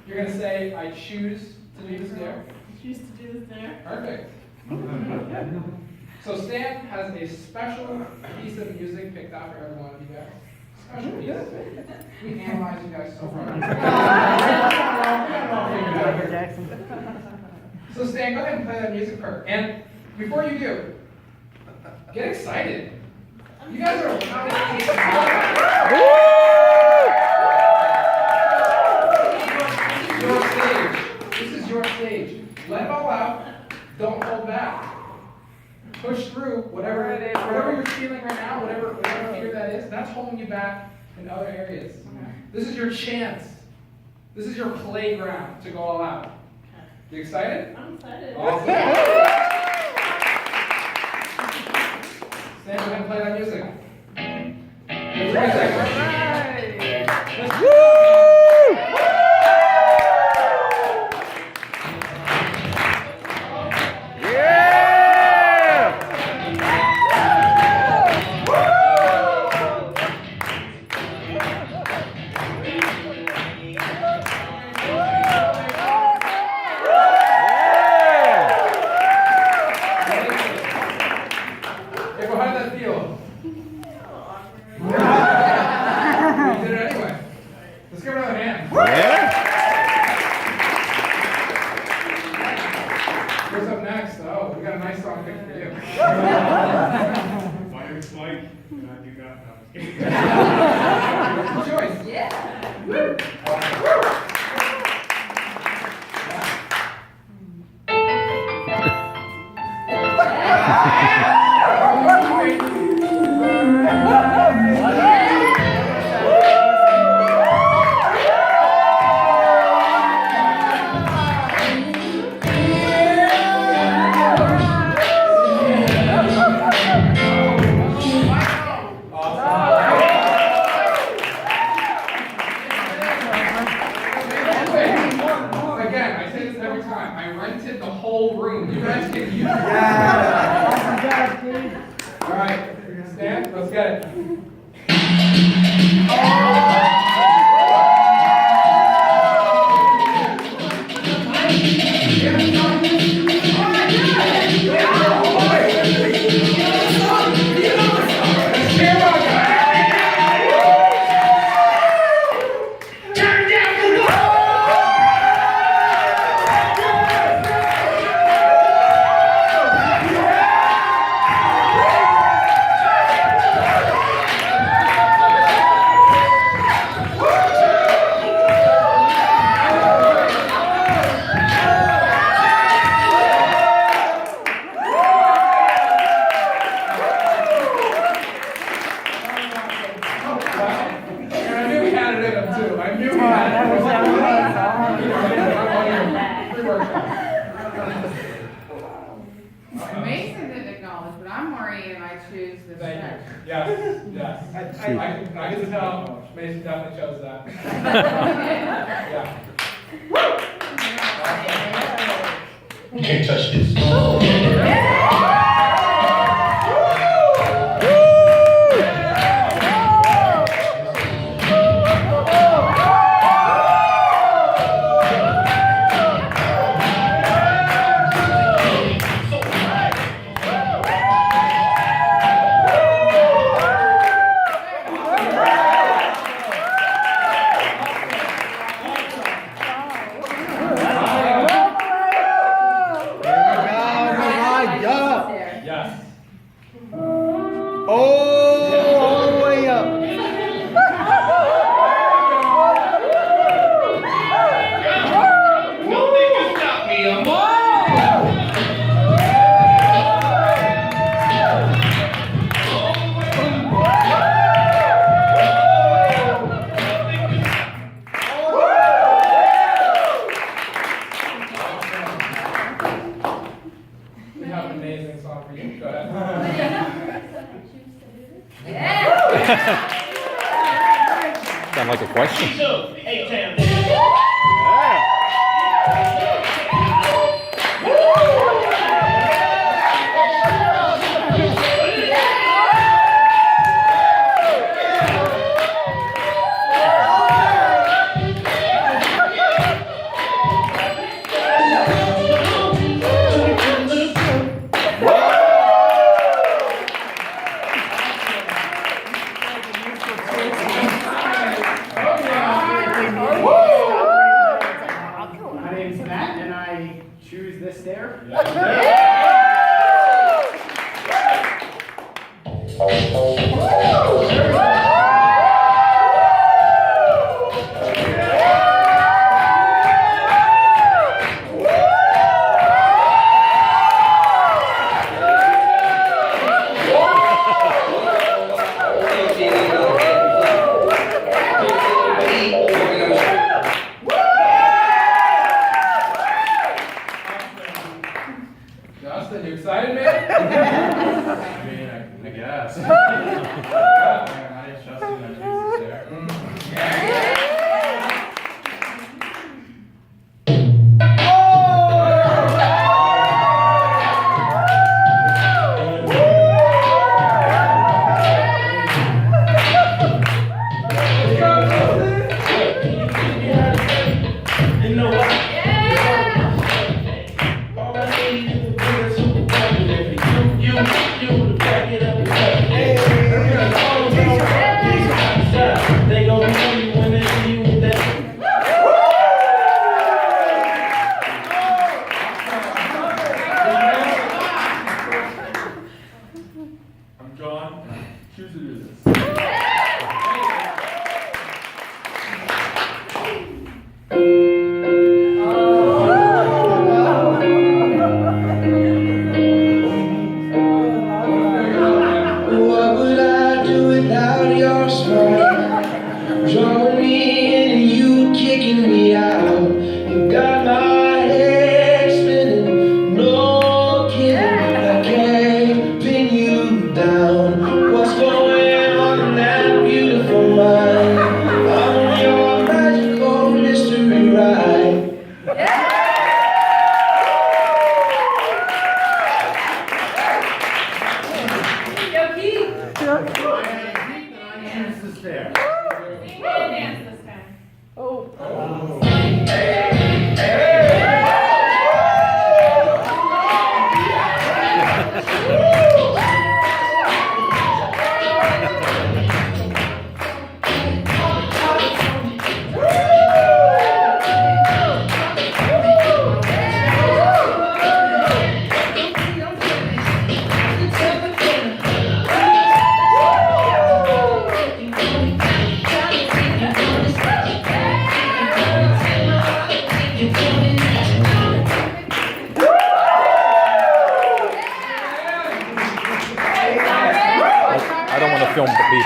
You're going to say, I choose to do this dare. Choose to do this dare. Perfect. So Stan has a special piece of music picked out for every one of you guys. Special piece. We analyze you guys so far. So Stan, go ahead and play that music for her. And before you do, get excited. You guys are This is your stage. This is your stage. Let it all out. Don't hold back. Push through whatever you're feeling right now, whatever fear that is, that's holding you back in other areas. This is your chance. This is your playground to go all out. You excited? I'm excited. Awesome. Stand up and play that music. Who's up next? Oh, we got a nice song picked for you. My name is Mike, and I do not know. Good choice. Yeah. Woo. Again, I say this every time. I rented the whole room. You guys can use it. All right, stand. Let's get it. Mason didn't acknowledge, but I'm Maureen and I choose the Thank you. sex. Yes, yes. I can tell Mason definitely chose that. Yeah. You can't touch this. Sound like a question. Justin, you excited, man? I mean, I guess. Yeah, I trust you, my Jesus there. Hey,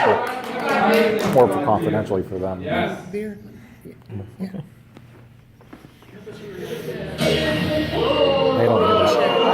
More for confidentially for them. Yes. They don't hear that.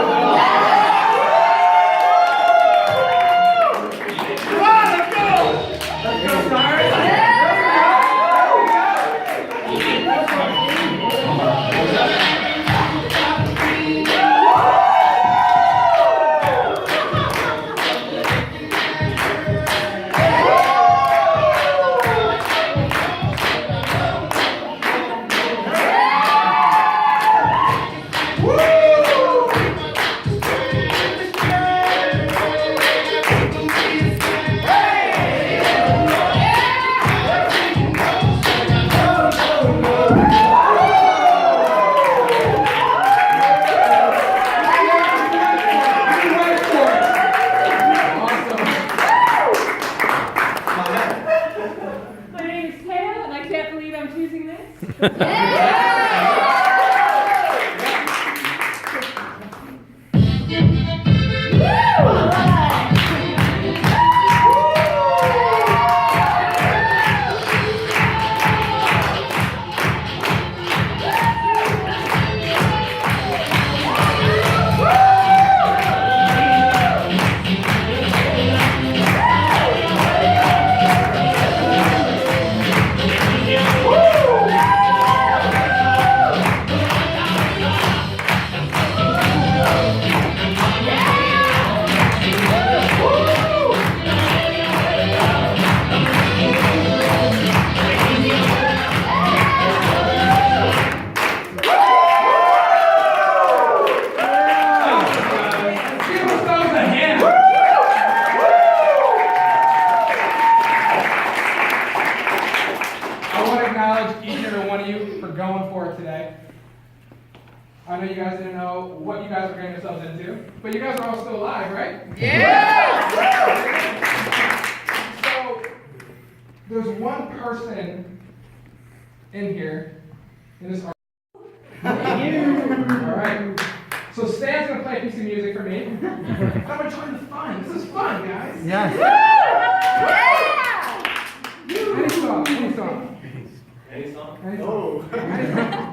I know you guys didn't know what you guys were getting yourselves into, but you guys are all still alive, right? Yeah! So, there's one person in here, in this art. Alright. So Stan's gonna play a piece of music for me. I'm gonna join the fun. This is fun, guys. Yes. Any song, any song. Any song? Any song. Any song.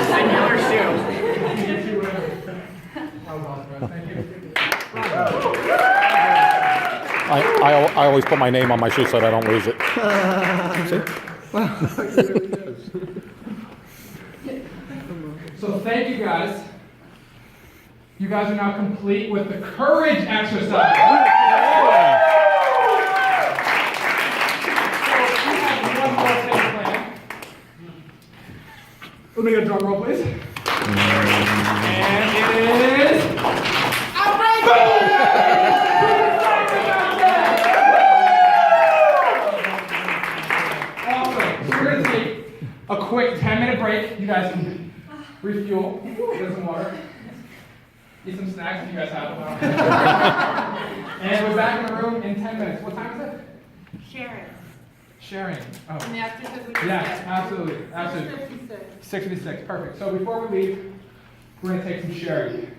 And yours too. I always put my name on my shoe so that I don't lose it. So thank you guys. You guys are now complete with the courage exercise. One more thing planned. Let me get a drum roll, please. And it is awesome. So we're gonna take a quick 10-minute break. You guys can refuel, get some water, eat some snacks if you guys have them. And we're back in the room in 10 minutes. What time is it? Sharing. Oh. And the actor says we Yes, absolutely, absolutely. 6:56, perfect. So before we leave, we're gonna take some sharing.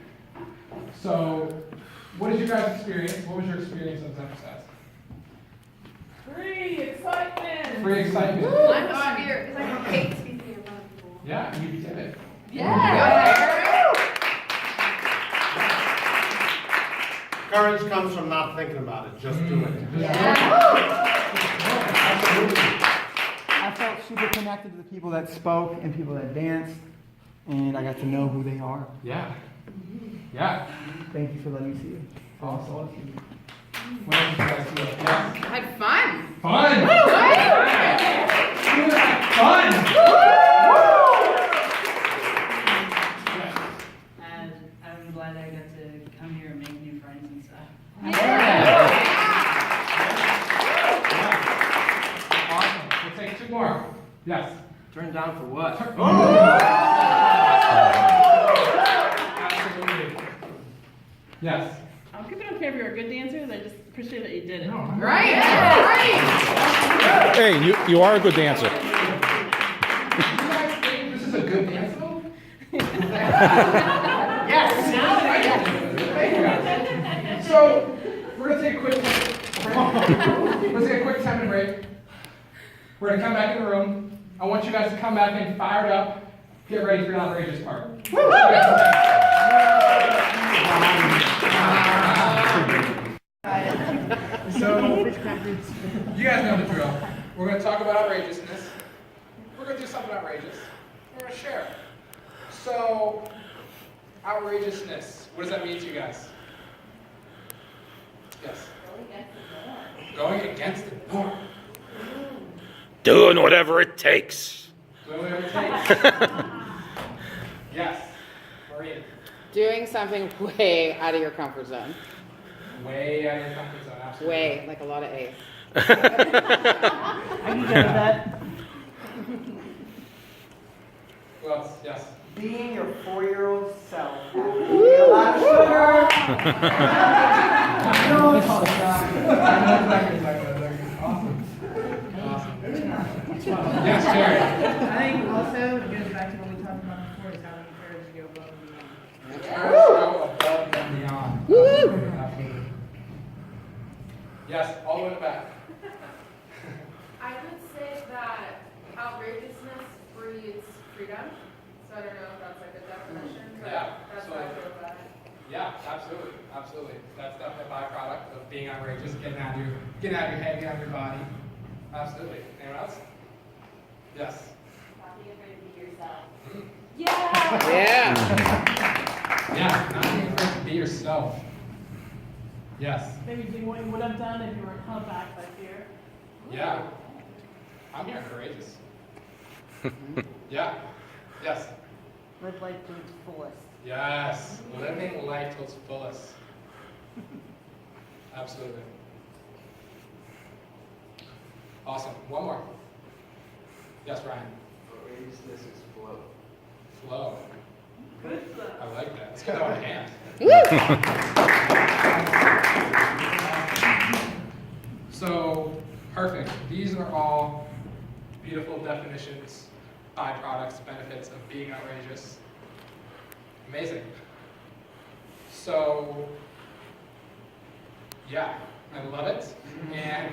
So, what did you guys experience? What was your experience of this exercise? Free excitement. Free excitement. I'm a spirit because I hate speaking in front of people. Yeah, you did it. Courage comes from not thinking about it, just do it. I felt super connected to the people that spoke and people that danced, and I got to know who they are. Yeah. Yeah. Thank you for letting me see it. Awesome. What else did you guys do? Yeah. I had fun. Fun! Woo! You had fun! And I'm glad I got to come here and make new friends and stuff. Awesome. We'll take two more. Yes. Turned down for what? Absolutely. Yes. People don't care if you're a good dancer, they just appreciate that you did it. Right? Hey, you are a good dancer. You guys think this is a good dance move? Yes. Thank you guys. So we're gonna take a quick 10-minute break. We're gonna come back in the room. I want you guys to come back in fired up. Get ready for the outrageous part. So, you guys know the drill. We're going to talk about outrageousness. We're going to do something outrageous. We're going to share. So, outrageousness. What does that mean to you guys? Yes? Going against the norm. Doing whatever it takes. Doing whatever it takes. Yes. Maria. Doing something way out of your comfort zone. Way out of your comfort zone, absolutely. Way, like a lot of A's. I can get that. Who else? Yes. Being your 4-year-old self. A lot of sugar. No, it's all Awesome. Yes, Jerry. I think also it goes back to what we talked about before, is how to encourage to go above and beyond. Above and beyond. Absolutely. Yes, all the way to the back. I would say that outrageousness breeds freedom. So I don't know if that's like a definition, but Yeah, that's so- how I feel about it. Yeah, absolutely, absolutely. That's definitely a byproduct of being outrageous, getting out of your head, getting out of your body. Absolutely. Anyone else? Yes. Not being afraid to be yourself. Yeah. Yeah, not being afraid to be yourself. Yes. Maybe do what you would have done if you were held back by fear. Yeah. I'm here courageous. Yeah. Yes. Live life to its fullest. Yes. Living life to its fullest. Absolutely. Awesome. One more. Yes, Ryan. Outrageousness is flow. Flow. Good stuff. I like that. Let's get that on hand. So, perfect. These are all beautiful definitions, byproducts, benefits of being outrageous. Amazing. So, yeah, I love it. And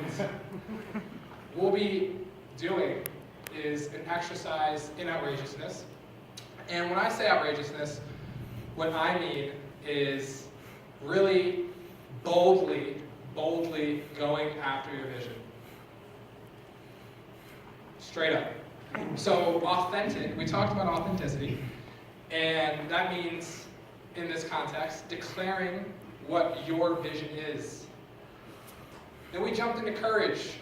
we'll be doing is an exercise in outrageousness. And when I say outrageousness, what I mean is really boldly going after your vision. Straight up. So authentic, we talked about authenticity, and that means, in this context, declaring what your vision is. Then we jumped into courage,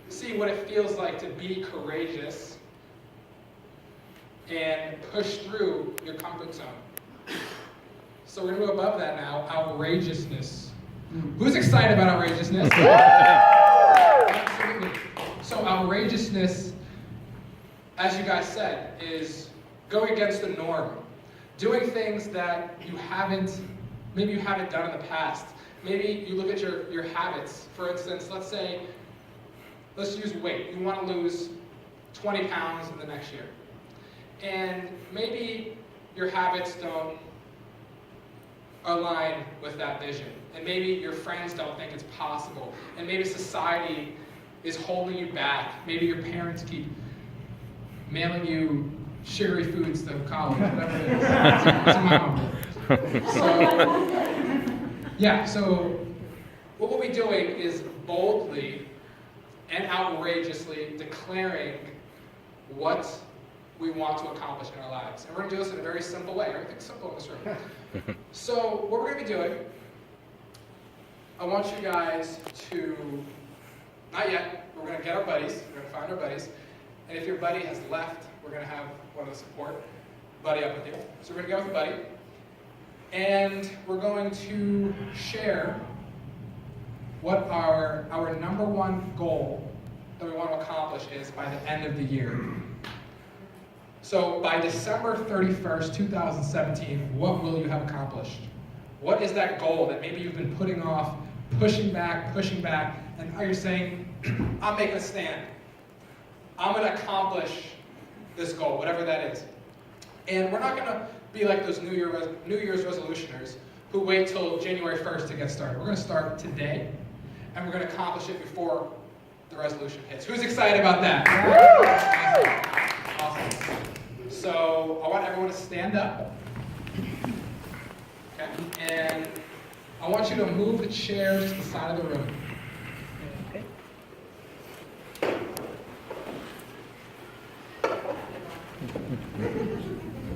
to see what it feels like to be courageous and push through your comfort zone. So we're going to go above that now, outrageousness. Who's excited about outrageousness? Absolutely. So outrageousness, as you guys said, is going against the norm. Doing things that maybe you haven't done in the past. Maybe you look at your habits. For instance, let's use weight. You want to lose 20 pounds in the next year. And maybe your habits don't align with that vision. And maybe your friends don't think it's possible. And maybe society is holding you back. Maybe your parents keep mailing you sugary foods to college, whatever it is. That's what my mom did. So what we'll be doing is boldly and outrageously declaring what we want to accomplish in our lives. And we're going to do this in a very simple way. Everything's simple in this room. So what we're going to be doing, I want you guys to, not yet, we're going to get our buddies, we're going to find our buddies, and if your buddy has left, we're going to have one of the support buddy up with you. So we're going to go with a buddy, and we're going to share what our number one goal that we want to accomplish is by the end of the year. So by December 31st, 2017, what will you have accomplished? What is that goal that maybe you've been putting off, pushing back, and now you're saying, I'm making a stand. I'm going to accomplish this goal, whatever that is. And we're not going to be like those New Year's resolutioners who wait till January 1st to get started. We're going to start today, and we're going to accomplish it before the resolution hits. Who's excited about that? Awesome. So I want everyone to stand up. Okay. And I want you to move the chairs to the side of the room. Okay.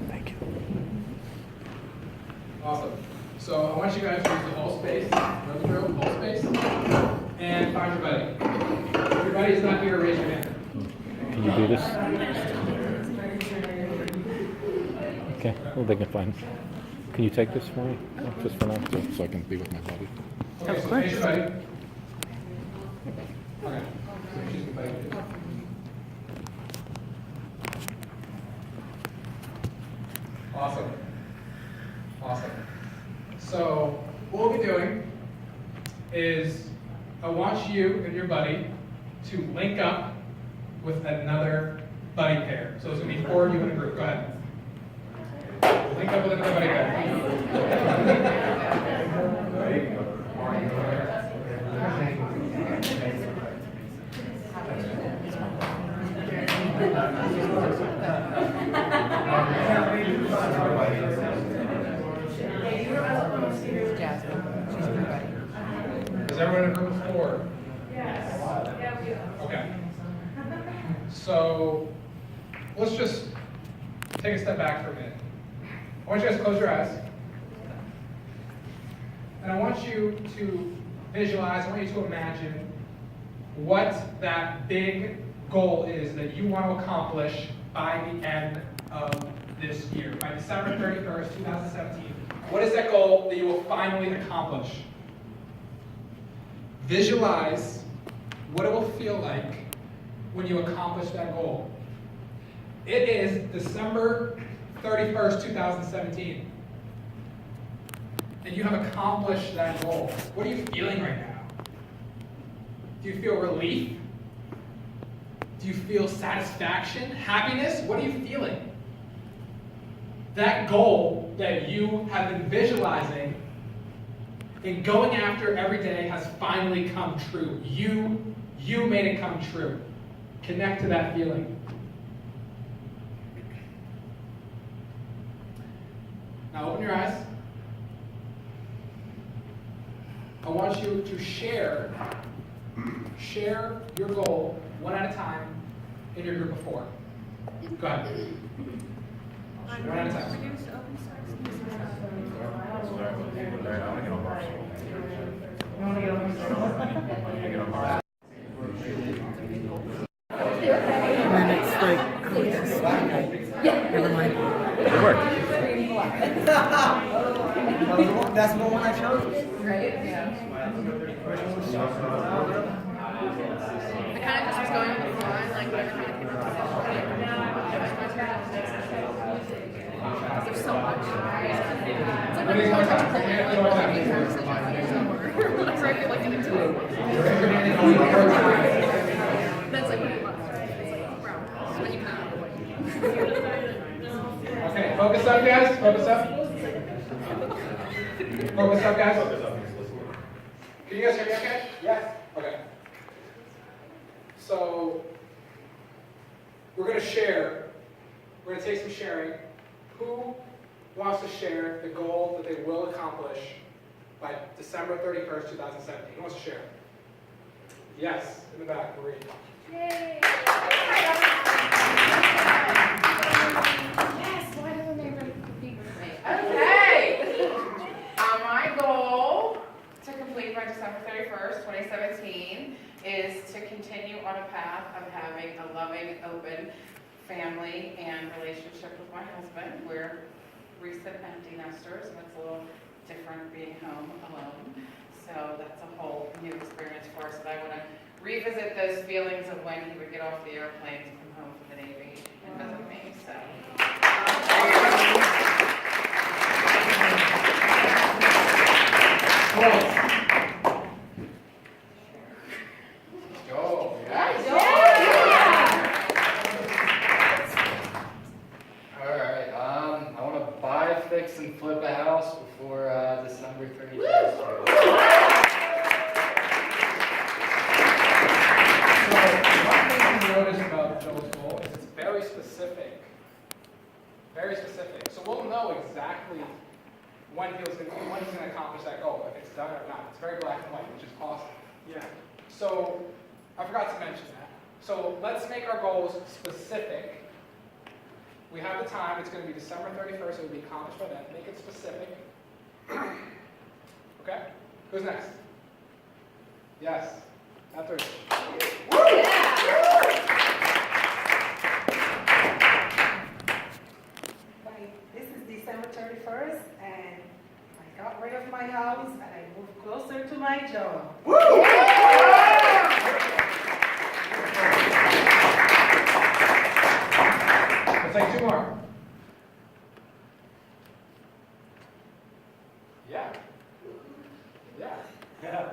Thank you. Awesome. So I want you guys to use the whole space, know the drill, whole space, and find your buddy. If your buddy is not here, raise your hand. Can you do this? Okay, well they can find. Can you take this for me, just for now, so I can be with my buddy? Okay, so face your buddy. Okay. So choose your buddy. Awesome. Awesome. So what we'll be doing is I want you and your buddy to link up with another buddy pair. So it's going to be 4 of you in a group. Go ahead. Link up with another buddy pair. Is everyone in a group of 4? Yes. Yeah, we are. Okay. So let's just take a step back for a minute. I want you guys to close your eyes. And I want you to visualize, I want you to imagine what that big goal is that you want to accomplish by the end of this year, by December 31st, 2017. What is that goal that you will finally accomplish? Visualize what it will feel like when you accomplish that goal. It is December 31st, 2017. And you have accomplished that goal. What are you feeling right now? Do you feel relief? Do you feel satisfaction? Happiness? What are you feeling? That goal that you have been visualizing and going after every day has finally come true. You made it come true. Connect to that feeling. Now open your eyes. I want you to share your goal one at a time in your group of 4. Go ahead. One at a time. And then it's like, never mind. It worked. That's the one I chose. Right? Yeah. I kind of just was going with the flow, and like whatever kind of came up to there's so much. It's like when you're going to whenever I feel like getting to it. That's like what you love. It's like, bro, this is what you have. Okay, focus up, guys. Focus up. Focus up, guys. Can you guys hear me okay? Yes. Okay. So, we're going to share. We're going to take some sharing. Who wants to share the goal that they will accomplish by December 31st, 2017? Who wants to share? Yes, in the back, Marie. Yay! Yes, why doesn't everybody compete with me? Okay. My goal to complete by December 31st, 2017 is to continue on a path of having a loving, open family and relationship with my husband. We're recent empty nesters, and it's a little different being home alone. So that's a whole new experience for us. But I want to revisit those feelings of when he would get off the airplane to come home from the Navy and visit me. So. Go. Yes. Alright, I want to buy, fix, and flip a house before December 31st. So, one thing to notice about Joe's goal is it's very specific. Very specific. So we'll know exactly when he's going to accomplish that goal, if it's done or not. It's very black and white, which is awesome. Yeah. So, I forgot to mention that. So let's make our goals specific. We have the time. It's going to be December 31st. It will be accomplished by then. Make it specific. Okay? Who's next? Yes. After. This is December 31st, and I got rid of my house, and I moved closer to my job. Let's take 2 more. Yeah. Yeah. Yeah.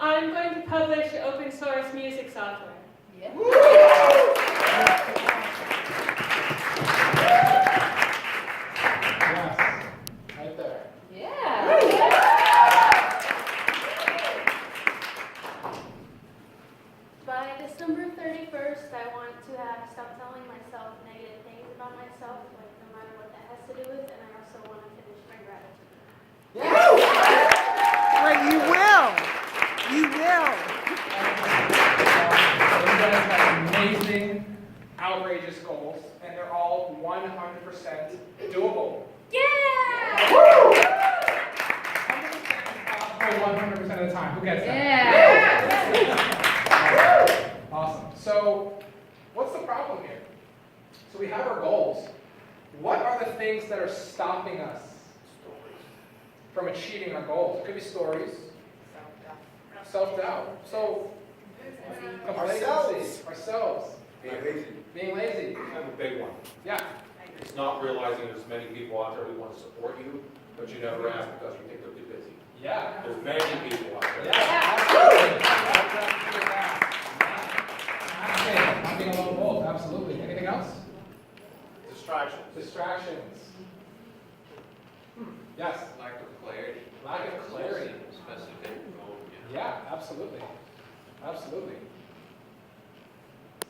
I'm going to publish open source music software. Yeah. Yes. Right there. Yeah. By December 31st, I want to have stopped telling myself negative things about myself, like no matter what that has to do with, and I also want to finish my gratitude. Right, you will. You will. You guys have amazing, outrageous goals, and they're all 100% doable. Yeah! 100% of the time. Who gets that? Yeah. Awesome. So, what's the problem here? So we have our goals. What are the things that are stopping us from achieving our goals? It could be stories. Self-doubt. So, complacency. Ourselves. Being lazy. I have a big one. Yeah. It's not realizing there's many people out there who want to support you, but you never ask because you think they're too busy. Yeah. There's many people out there. Yeah, absolutely. Not being a lone wolf, absolutely. Anything else? Distractions. Distractions. Yes. Lack of clarity. Lack of clarity. Specific goal. Yeah, absolutely. Absolutely.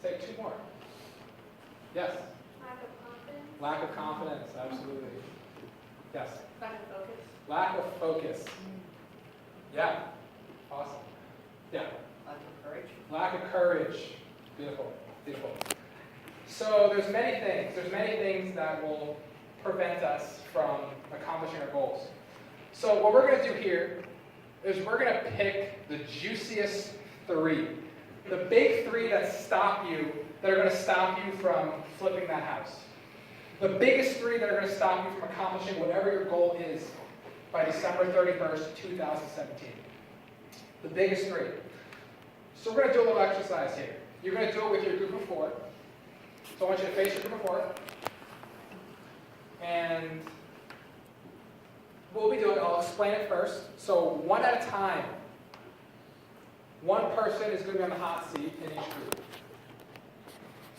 Let's take 2 more. Yes. Lack of confidence. Lack of confidence, absolutely. Yes. Lack of focus. Lack of focus. Yeah. Awesome. Yeah. Lack of courage. Lack of courage. Beautiful. Beautiful. So there's many things. There's many things that will prevent us from accomplishing our goals. So what we're going to do here is we're going to pick the juiciest 3. The big 3 that stop you, that are going to stop you from flipping that house. The biggest 3 that are going to stop you from accomplishing whatever your goal is by December 31st, 2017. The biggest 3. So we're going to do a little exercise here. You're going to do it with your group of 4. So I want you to face your group of 4. And what we'll be doing, I'll explain it first. So one at a time. One person is going to be on the hot seat in each group.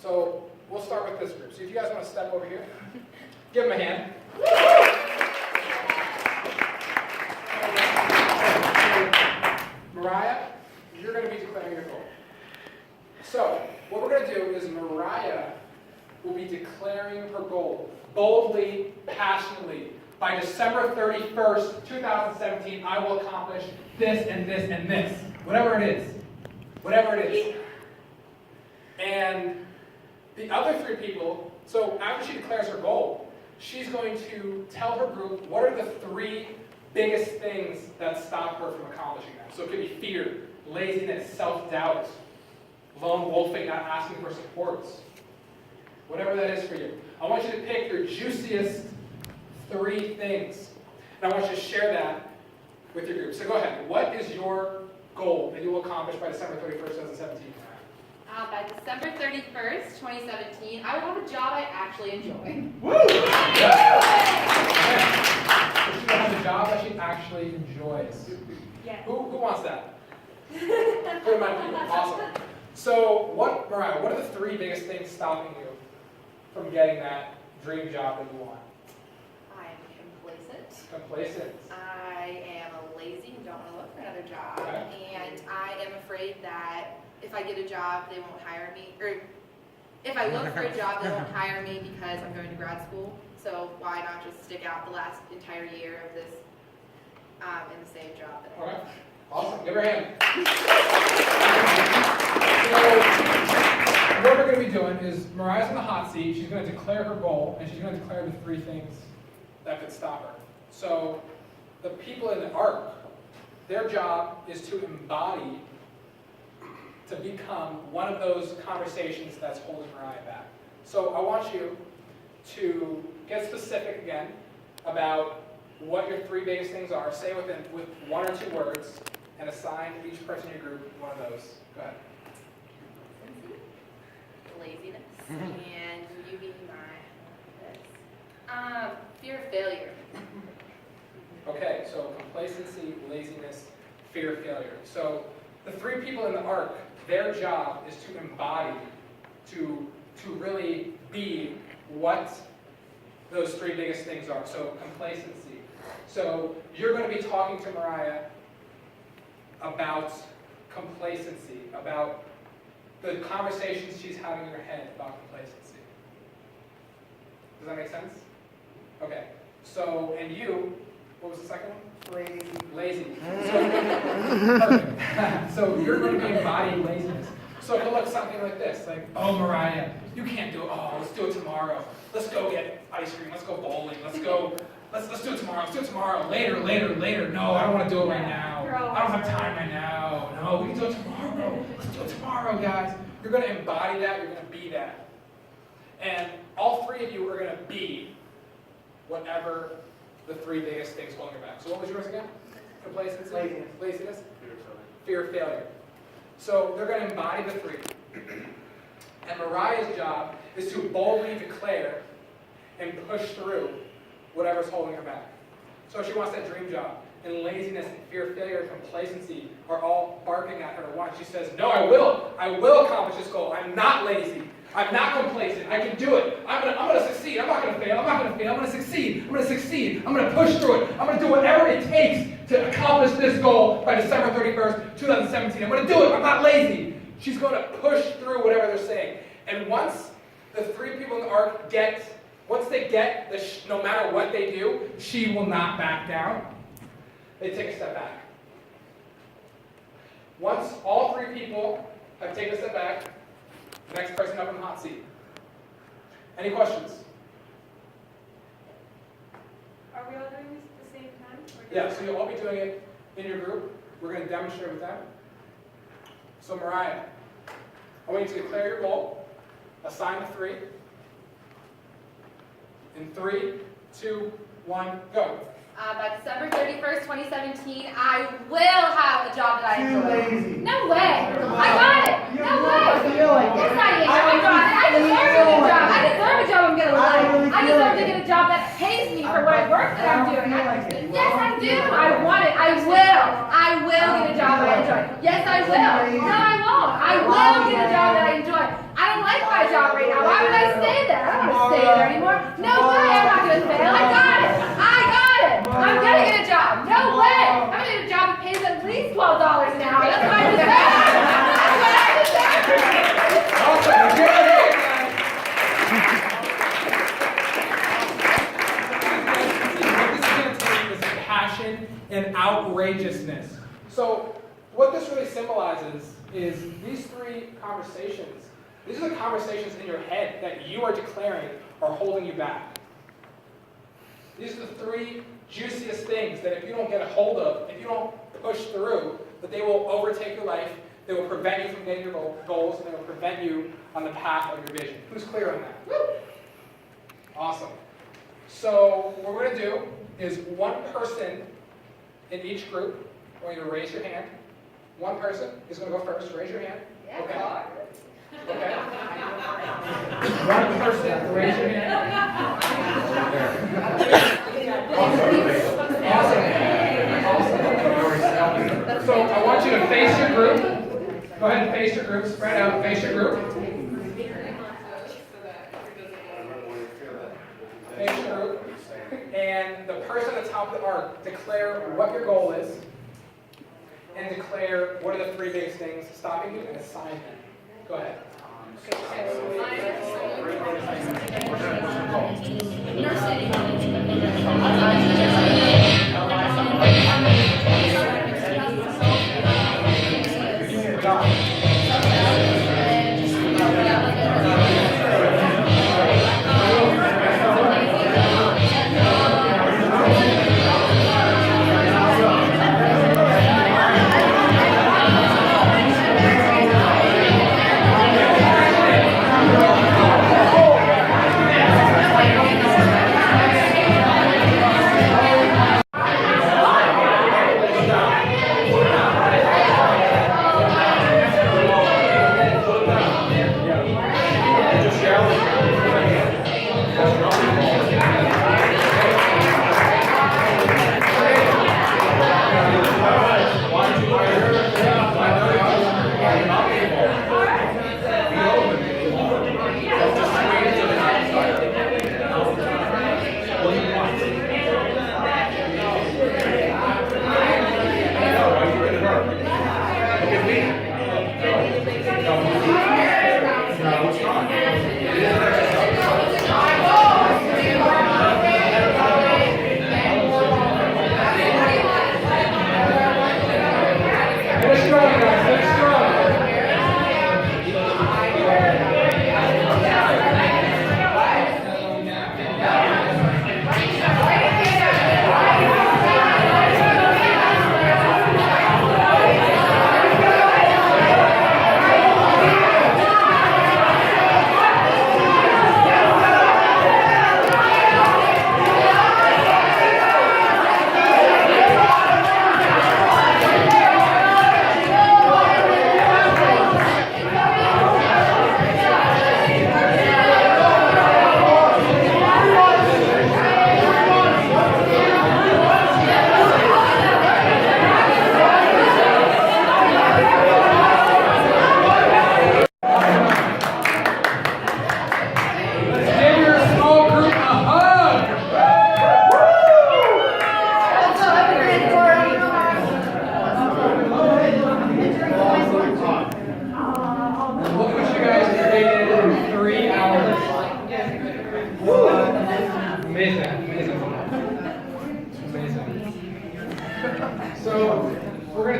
So we'll start with this group. So if you guys want to step over here, give them a hand. Mariah, you're going to be declaring your goal. So what we're going to do is Mariah will be declaring her goal boldly, passionately. By December 31st, 2017, I will accomplish this and this and this. Whatever it is. Whatever it is. And the other 3 people, so after she declares her goal, she's going to tell her group what are the 3 biggest things that stop her from accomplishing that. So it could be fear, laziness, self-doubt, lone wolfing, not asking for support. Whatever that is for you. I want you to pick your juiciest 3 things. And I want you to share that with your group. So go ahead. What is your goal that you will accomplish by December 31st, 2017? By December 31st, 2017, I will have a job I actually enjoy. Woo! Yeah. So she will have a job that she actually enjoys. Yeah. Who wants that? Good amount of people. Awesome. So Mariah, what are the 3 biggest things stopping you from getting that dream job that you want? I'm complacent. Complacent. I am lazy and don't want to look for another job. Okay. And I am afraid that if I get a job, they won't hire me. Or if I look for a job, they won't hire me because I'm going to grad school. So why not just stick out the last entire year of this in the same job that I have. Okay. Awesome. Give her a hand. So what we're going to be doing is Mariah's in the hot seat. She's going to declare her goal, and she's going to declare the 3 things that could stop her. So the people in the arc, their job is to embody, to become one of those conversations that's holding Mariah back. So I want you to get specific again about what your 3 biggest things are. Say with 1 or 2 words, and assign each person in your group one of those. Go ahead. Laziness. And you being my fear of failure. Okay, so complacency, laziness, fear of failure. So the 3 people in the arc, their job is to embody, to really be what those 3 biggest things are. So complacency. So you're going to be talking to Mariah about complacency, about the conversations she's having in her head about complacency. Does that make sense? Okay. So, and you, what was the second one? Lazy. So, perfect. So you're going to be embodying laziness. So it'll look something like this, like, oh, Mariah, you can't do it. Oh, let's do it tomorrow. Let's go get ice cream. Let's go bowling. Let's do it tomorrow. Let's do it tomorrow. Later. No, I don't want to do it right now. I don't have time right now. No, we can do it tomorrow. Let's do it tomorrow, guys. You're going to embody that. You're going to be that. And all 3 of you are going to be whatever the 3 biggest things holding you back. So what was yours again? Complacency? Laziness? Fear of failure. So they're going to embody the 3. And Mariah's job is to boldly declare and push through whatever's holding her back. So she wants that dream job. And laziness and fear of failure and complacency are all barking at her once. She says, no, I will accomplish this goal. I'm not lazy. I'm not complacent. I can do it. I'm gonna succeed. I'm not gonna fail. I'm gonna succeed. I'm gonna push through it. I'm gonna do whatever it takes to accomplish this goal by December 31st, 2017. I'm gonna do it. I'm not lazy. She's gonna push through whatever they're saying. And once the 3 people in the arc get Once they get no matter what they do, she will not back down, they take a step back. Once all three people have taken a step back, the next person up in the hot seat. Any questions? Are we all doing this at the same time? Yeah, so you'll all be doing it in your group. We're going to demonstrate with them. So Mariah, I want you to declare your goal, assign the three. In 3, 2, 1, go. By December 31st, 2017, I will have a job that I enjoy. Too lazy. No way. I got it. No way. Feel like Yes, I am. I got it. I deserve a good job. I deserve a job I'm going to like. I deserve to get a job that pays me for what work that I'm doing. Yes, I do. I want it. I will. I will get a job that I enjoy. Yes, I will. No, I won't. I will get a job that I enjoy. I don't like my job right now. Why would I stay there? I don't want to stay there anymore. No way. I'm not going to fail. I got it. I got it. I'm going to get a job. No way. I'm going to get a job that pays at least $12 an hour. That's what I deserve. That's what I deserve. Awesome. What this is going to take is passion and outrageousness. So what this really symbolizes is these three conversations. These are the conversations in your head that you are declaring are holding you back. These are the three juiciest things that if you don't get a hold of, if you don't push through, that they will overtake your life, they will prevent you from getting your goals, and they will prevent you on the path of your vision. Who's clear on that? Awesome. So what we're going to do is one person in each group, I want you to raise your hand. One person is going to go first. Raise your hand. Okay. Okay. One person, raise your hand. Awesome. So I want you to face your group. Go ahead and face your group. Spread out. Face your group. Face your group. And the person at the top of the arc, declare what your goal is. And declare what are the three biggest things stopping you and assign them. Go ahead.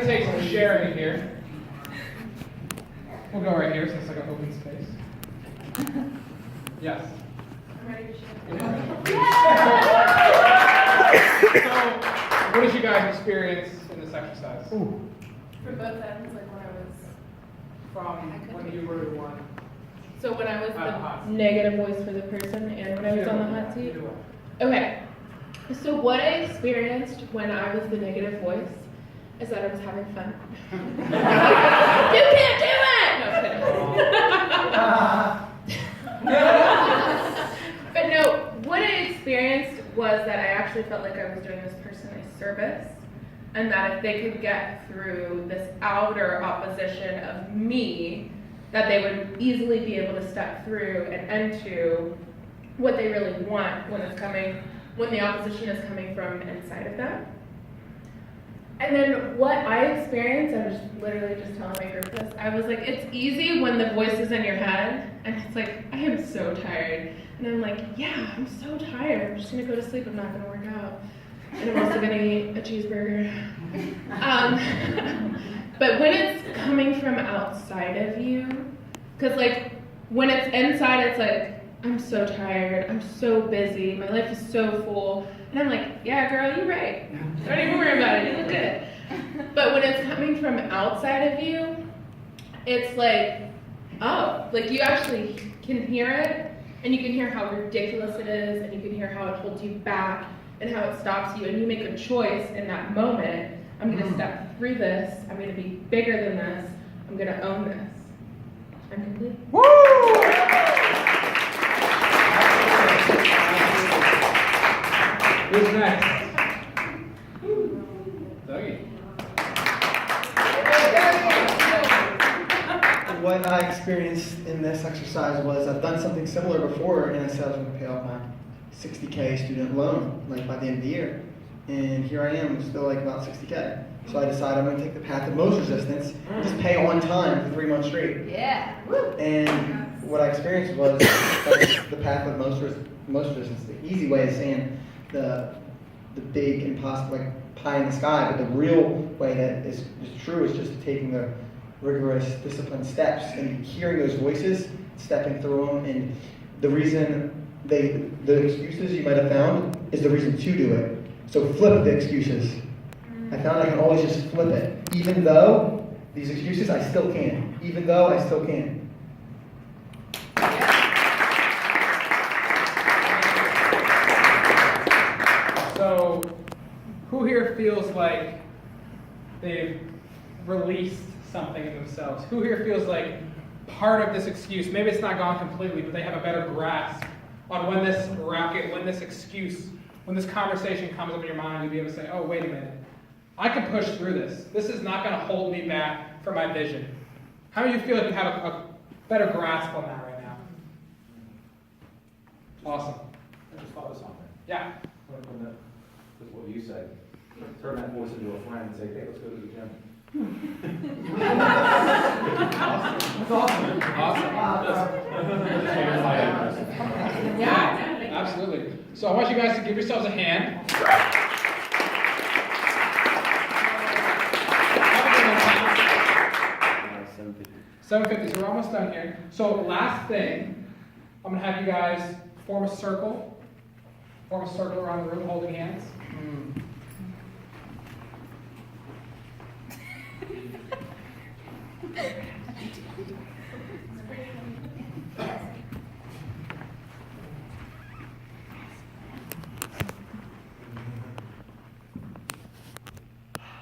gonna take some sharing here. We'll go right here since it's like an open space. Yes. I'm ready to share. So, what did you guys experience in this exercise? For both ends, like when I was From when you were the one. So when I was On the hot the seat. negative voice for the person and when I was on the hot seat? Either way. Okay. So what I experienced when I was the negative voice is that I was having fun. You can't do it! No, I'm kidding. But no, what I experienced was that I actually felt like I was doing this person a service, and that if they could get through this outer opposition of me, that they would easily be able to step through and into what they really want when the opposition is coming from inside of them. And then what I experienced, I was literally just telling my group this, I was like, it's easy when the voice is in your head, and it's like, I am so tired. And I'm like, yeah, I'm so tired. I'm just gonna go to sleep, I'm not gonna work out. And I'm also gonna eat a cheeseburger. But when it's coming from outside of you, because like, when it's inside, it's like, I'm so tired, I'm so busy, my life is so full. And I'm like, yeah, girl, you're right. Don't even worry about it, you look good. But when it's coming from outside of you, it's like, oh, like you actually can hear it, and you can hear how ridiculous it is, and you can hear how it holds you back, and how it stops you, and you make a choice in that moment. I'm gonna step through this, I'm gonna be bigger than this, I'm gonna own this. I'm complete. Woo! Who's next? Dougie. What I experienced in this exercise was I've done something similar before, and I said I was going to pay off my 60K student loan like by the end of the year. And here I am, still like about 60K. So I decided I'm going to take the path of most resistance, just pay on time for 3 months straight. Yeah. And what I experienced was the path of most resistance. The easy way is saying the big impossible, like pie in the sky, but the real way that is true is just taking the rigorous, disciplined steps and hearing those voices, stepping through them. And the reason the excuses you might have found is the reason to do it. So flip the excuses. I found I can always just flip it. Even though these excuses, I still can. Even though I still can. So, who here feels like they've released something in themselves? Who here feels like part of this excuse, maybe it's not gone completely, but they have a better grasp on when this racket, when this excuse, when this conversation comes up in your mind, you'll be able to say, oh, wait a minute. I can push through this. This is not going to hold me back from my vision. How do you feel like you have a better grasp on that right now? Awesome. I just thought of something. Yeah. With what you said, turn that voice into a friend and say, hey, let's go to the gym. That's awesome. Yeah, absolutely. So I want you guys to give yourselves a hand. 7:50, so we're almost done here. So last thing, I'm going to have you guys form a circle. Form a circle around the room holding hands.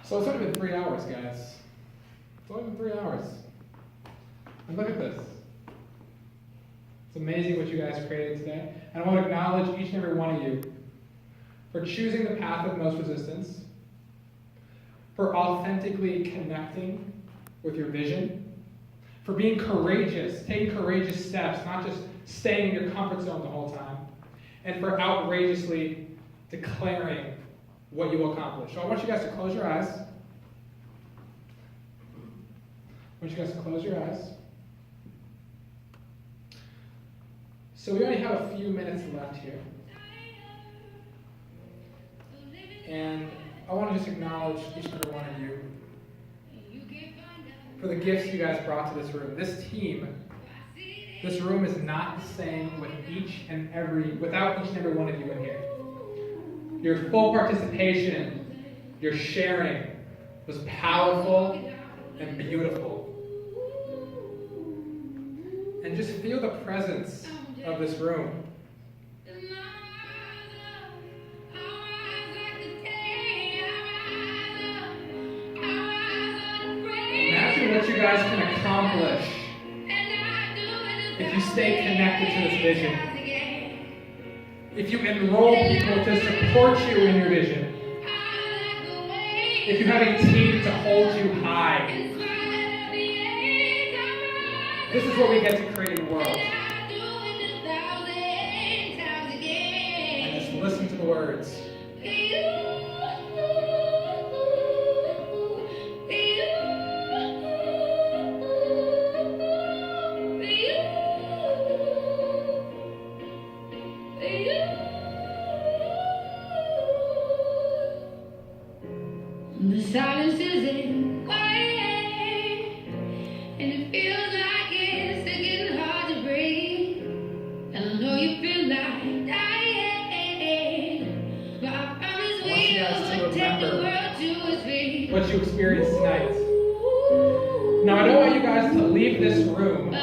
So it's only been 3 hours, guys. It's only been 3 hours. And look at this. It's amazing what you guys created today. And I want to acknowledge each and every one of you for choosing the path of most resistance, for authentically connecting with your vision, for being courageous, taking courageous steps, not just staying in your comfort zone the whole time, and for outrageously declaring what you will accomplish. So I want you guys to close your eyes. I want you guys to close your eyes. So we only have a few minutes left here. And I want to just acknowledge each and every one of you for the gifts you guys brought to this room. This team, this room is not the same without each and every one of you in here. Your full participation, your sharing was powerful and beautiful. And just feel the presence of this room. Imagine what you guys can accomplish if you stay connected to this vision. If you enroll people to support you in your vision. If you have a team to hold you high. This is what we get to create in the world. And just listen to the words. The silence isn't quiet, and it feels like it's getting hard to breathe. And I know you feel like dying, but I promise I want you guys to we'll take the remember world to its feet. what you experienced tonight. Now, I don't want you guys to leave this room and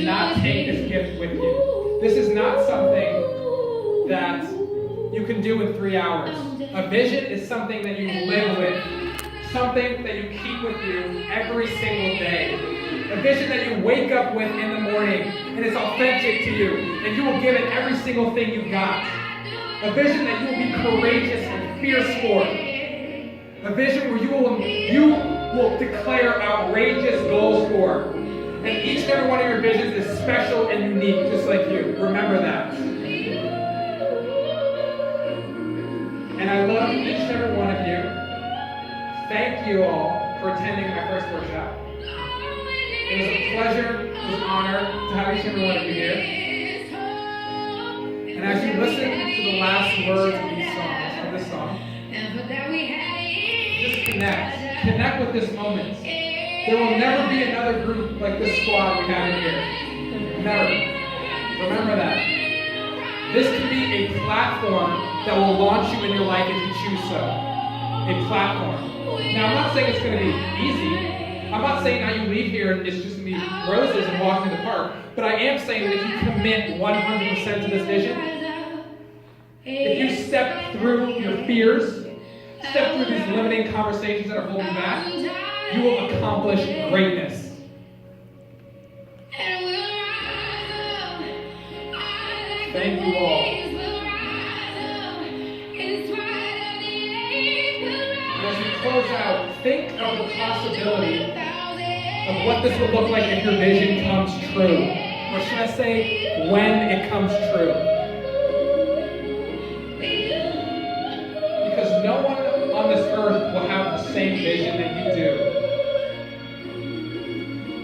not take this gift with you. This is not something that you can do in 3 hours. A vision is something that you live with, something that you keep with you every single day. A vision that you wake up with in the morning, and it's authentic to you, and you will give it every single thing you've got. A vision that you will be courageous and fierce for. A vision where you will declare outrageous goals for. And each and every one of your visions is special and unique, just like you. Remember that. And I love each and every one of you. Thank you all for attending my first workshop. It was a pleasure, it was an honor to have each and every one of you here. And as you listen to the last words of these songs, of this song, just connect. Connect with this moment. There will never be another group like this squad we have in here. Never. Remember that. This can be a platform that will launch you in your life if you choose so. A platform. Now, I'm not saying it's going to be easy. I'm not saying now you leave here and it's just going to be roses and walking in the park. But I am saying that if you commit 100% to this vision, if you step through your fears, step through these limiting conversations that are holding you back, you will accomplish greatness. Thank you all. And as we close out, think of the possibility of what this would look like if your vision comes true. Or should I say, when it comes true. Because no one on this earth will have the same vision that you do.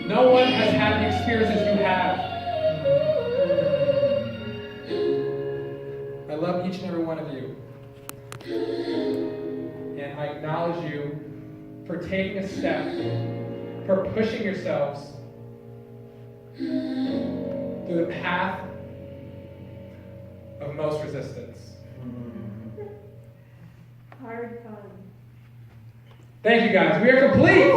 No one has had the experiences you have. I love each and every one of you. And I acknowledge you for taking a step, for pushing yourselves through the path of most resistance. Hard fun. Thank you guys. We are complete.